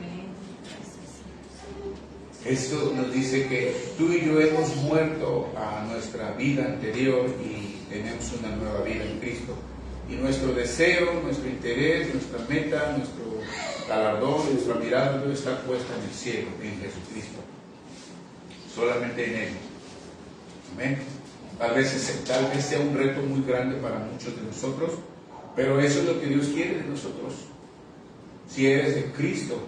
Esto nos dice que tú y yo hemos muerto a nuestra vida anterior y tenemos una nueva vida en Cristo. Y nuestro deseo, nuestro interés, nuestra meta, nuestro galardón, nuestra mirada debe estar puesta en el cielo, en Jesucristo. Solamente en Él. Amén. Tal vez sea un reto muy grande para muchos de nosotros, pero eso es lo que Dios quiere de nosotros. Si eres de Cristo,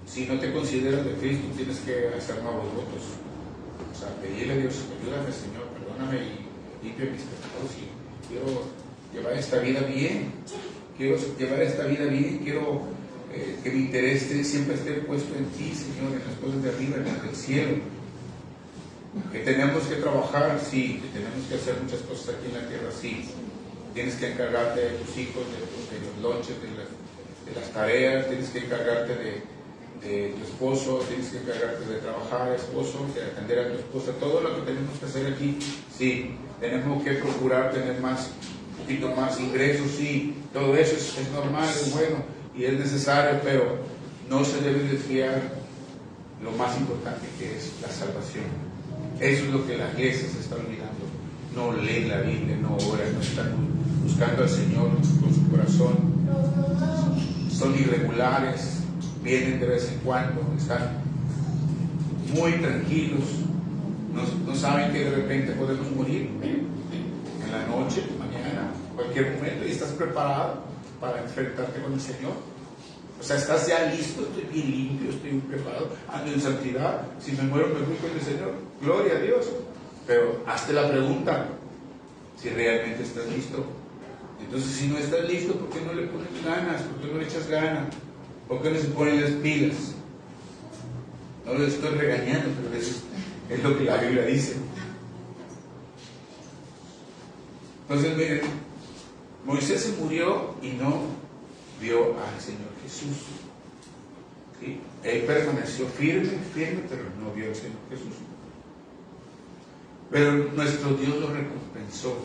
si no te consideras de Cristo, tienes que hacer nuevos votos. O sea, pedirle a Dios, ayúdame, Señor, perdóname y limpia mis pecados. Y quiero llevar esta vida bien. Quiero que mi interés siempre esté puesto en ti, Señor, en las cosas de arriba, en las del cielo. Que tenemos que trabajar, sí. Que tenemos que hacer muchas cosas aquí en la tierra, sí. Tienes que encargarte de tus hijos, de los lonches, de las tareas. Tienes que encargarte de tu esposo, tienes que encargarte de trabajar, esposo, de atender a tu esposa. Todo lo que tenemos que hacer aquí, sí. Tenemos que procurar tener un poquito más ingresos, sí. Todo eso es normal, es bueno y es necesario, pero no se debe desviar lo más importante, que es la salvación. Eso es lo que la iglesia se está olvidando. No leen la Biblia, no oran, no están buscando al Señor con su corazón. Son irregulares, vienen de vez en cuando, están muy tranquilos, no saben que de repente podemos morir en la noche, mañana, cualquier momento, y estás preparado para enfrentarte con el Señor. O sea, estás ya listo, estoy bien limpio, estoy bien preparado, ando en santidad, si me muero me voy con el Señor, gloria a Dios. Pero hazte la pregunta, si realmente estás listo. Entonces, si no estás listo, ¿por qué no le pones ganas? ¿Por qué no le echas ganas? ¿Por qué no se ponen las pilas? No les estoy regañando, pero eso es lo que la Biblia dice. Entonces, miren, Moisés se murió y no vio al Señor Jesús. ¿Sí? Él permaneció firme, pero no vio al Señor Jesús. Pero nuestro Dios lo recompensó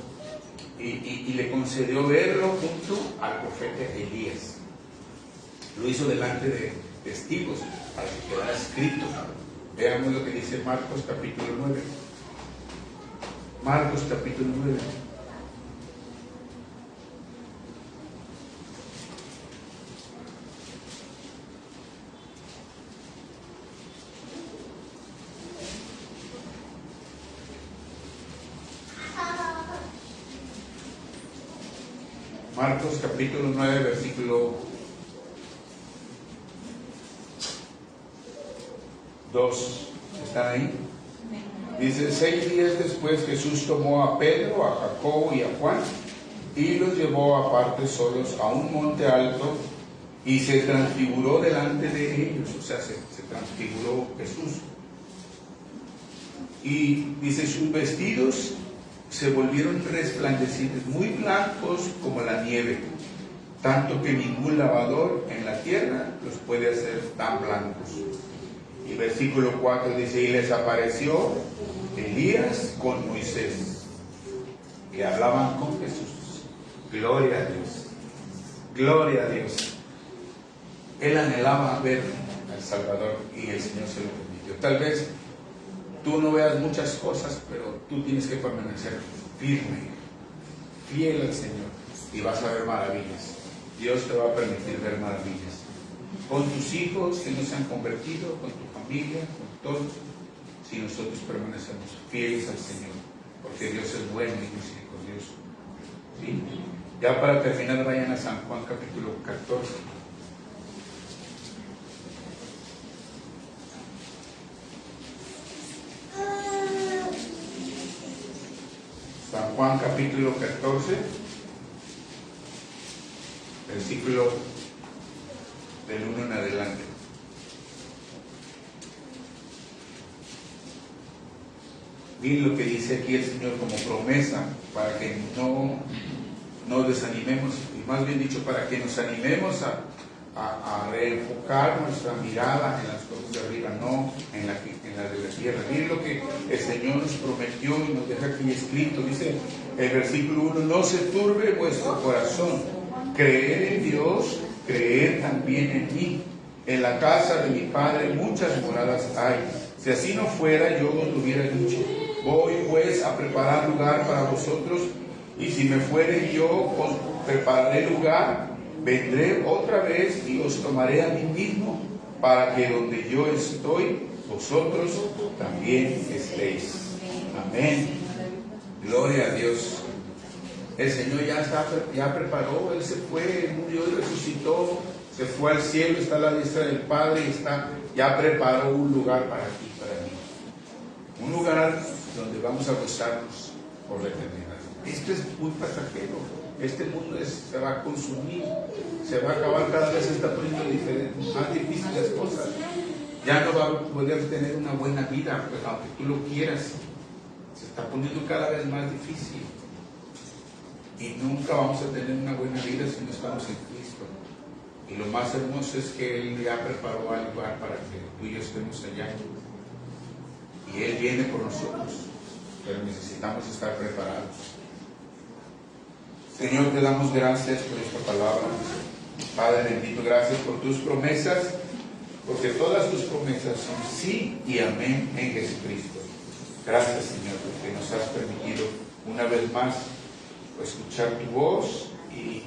y le concedió verlo junto al profeta Elías. Lo hizo delante de testigos para que quedara escrito. Veamos lo que dice Marcos capítulo 9. Marcos capítulo 9. Marcos capítulo 9, versículo 2. ¿Están ahí? Dice, 6 días después Jesús tomó a Pedro, a Jacobo y a Juan y los llevó aparte solos a un monte alto y se transfiguró delante de ellos. O sea, se transfiguró Jesús. Y dice, sus vestidos se volvieron resplandecientes, muy blancos como la nieve, tanto que ningún lavador en la tierra los puede hacer tan blancos. Y versículo 4 dice, y les apareció Elías con Moisés, y hablaban con Jesús. Gloria a Dios, gloria a Dios. Él anhelaba ver al Salvador y el Señor se lo permitió. Tal vez tú no veas muchas cosas, pero tú tienes que permanecer firme, fiel al Señor, y vas a ver maravillas. Dios te va a permitir ver maravillas. Con tus hijos que no se han convertido, con tu familia, con todos, si nosotros permanecemos fieles al Señor, porque Dios es bueno y misericordioso. ¿Sí? Ya para terminar, vayan a San Juan capítulo 14. San Juan capítulo 14, versículo del 1 en adelante. Miren lo que dice aquí el Señor como promesa para que no nos desanimemos, y más bien dicho, para que nos animemos a reenfocar nuestra mirada en las cosas de arriba, no en la de la tierra. Miren lo que el Señor nos prometió y nos deja aquí escrito. Dice el versículo 1: no se turbe vuestro corazón, creed en Dios, creed también en mí. En la casa de mi Padre muchas moradas hay. Si así no fuera, yo os lo hubiera dicho. Voy pues a preparar lugar para vosotros, y si me fuere yo, os prepararé lugar. Vendré otra vez y os tomaré a mí mismo, para que donde yo estoy, vosotros también estéis. Amén. Gloria a Dios. El Señor ya preparó, Él se fue, murió y resucitó, se fue al cielo, está a la diestra del Padre y ya preparó un lugar para ti, para mí. Un lugar donde vamos a gozarnos por la eternidad. Esto es muy pasajero. Este mundo se va a consumir, se va a acabar, cada vez se está poniendo más difíciles las cosas. Ya no va a poder tener una buena vida, pues, aunque tú lo quieras. Se está poniendo cada vez más difícil. Y nunca vamos a tener una buena vida si no estamos en Cristo. Y lo más hermoso es que Él ya preparó el lugar para que tú y yo estemos allá. Y Él viene por nosotros, pero necesitamos estar preparados. Señor, te damos gracias por esta palabra. Padre bendito, gracias por tus promesas, porque todas tus promesas son sí y amén en Jesucristo. Gracias, Señor, porque nos has permitido una vez más escuchar tu voz y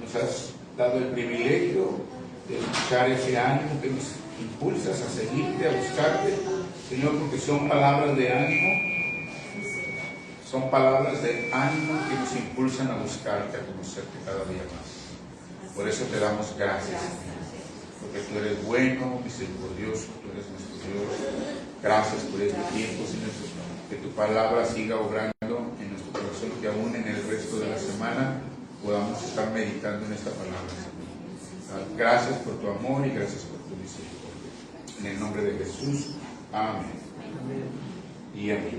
nos has dado el privilegio de escuchar ese ánimo que nos impulsas a seguirte, a buscarte, Señor, porque son palabras de ánimo. Son palabras de ánimo que nos impulsan a buscarte, a conocerte cada día más. Por eso te damos gracias, Señor, porque tú eres bueno, misericordioso, tú eres nuestro Dios. Gracias por este tiempo, Señor, que tu palabra siga obrando en nuestro corazón, que aún en el resto de la semana podamos estar meditando en esta palabra, Señor. Gracias por tu amor y gracias por tu misericordia. En el nombre de Jesús, amén. Y amén.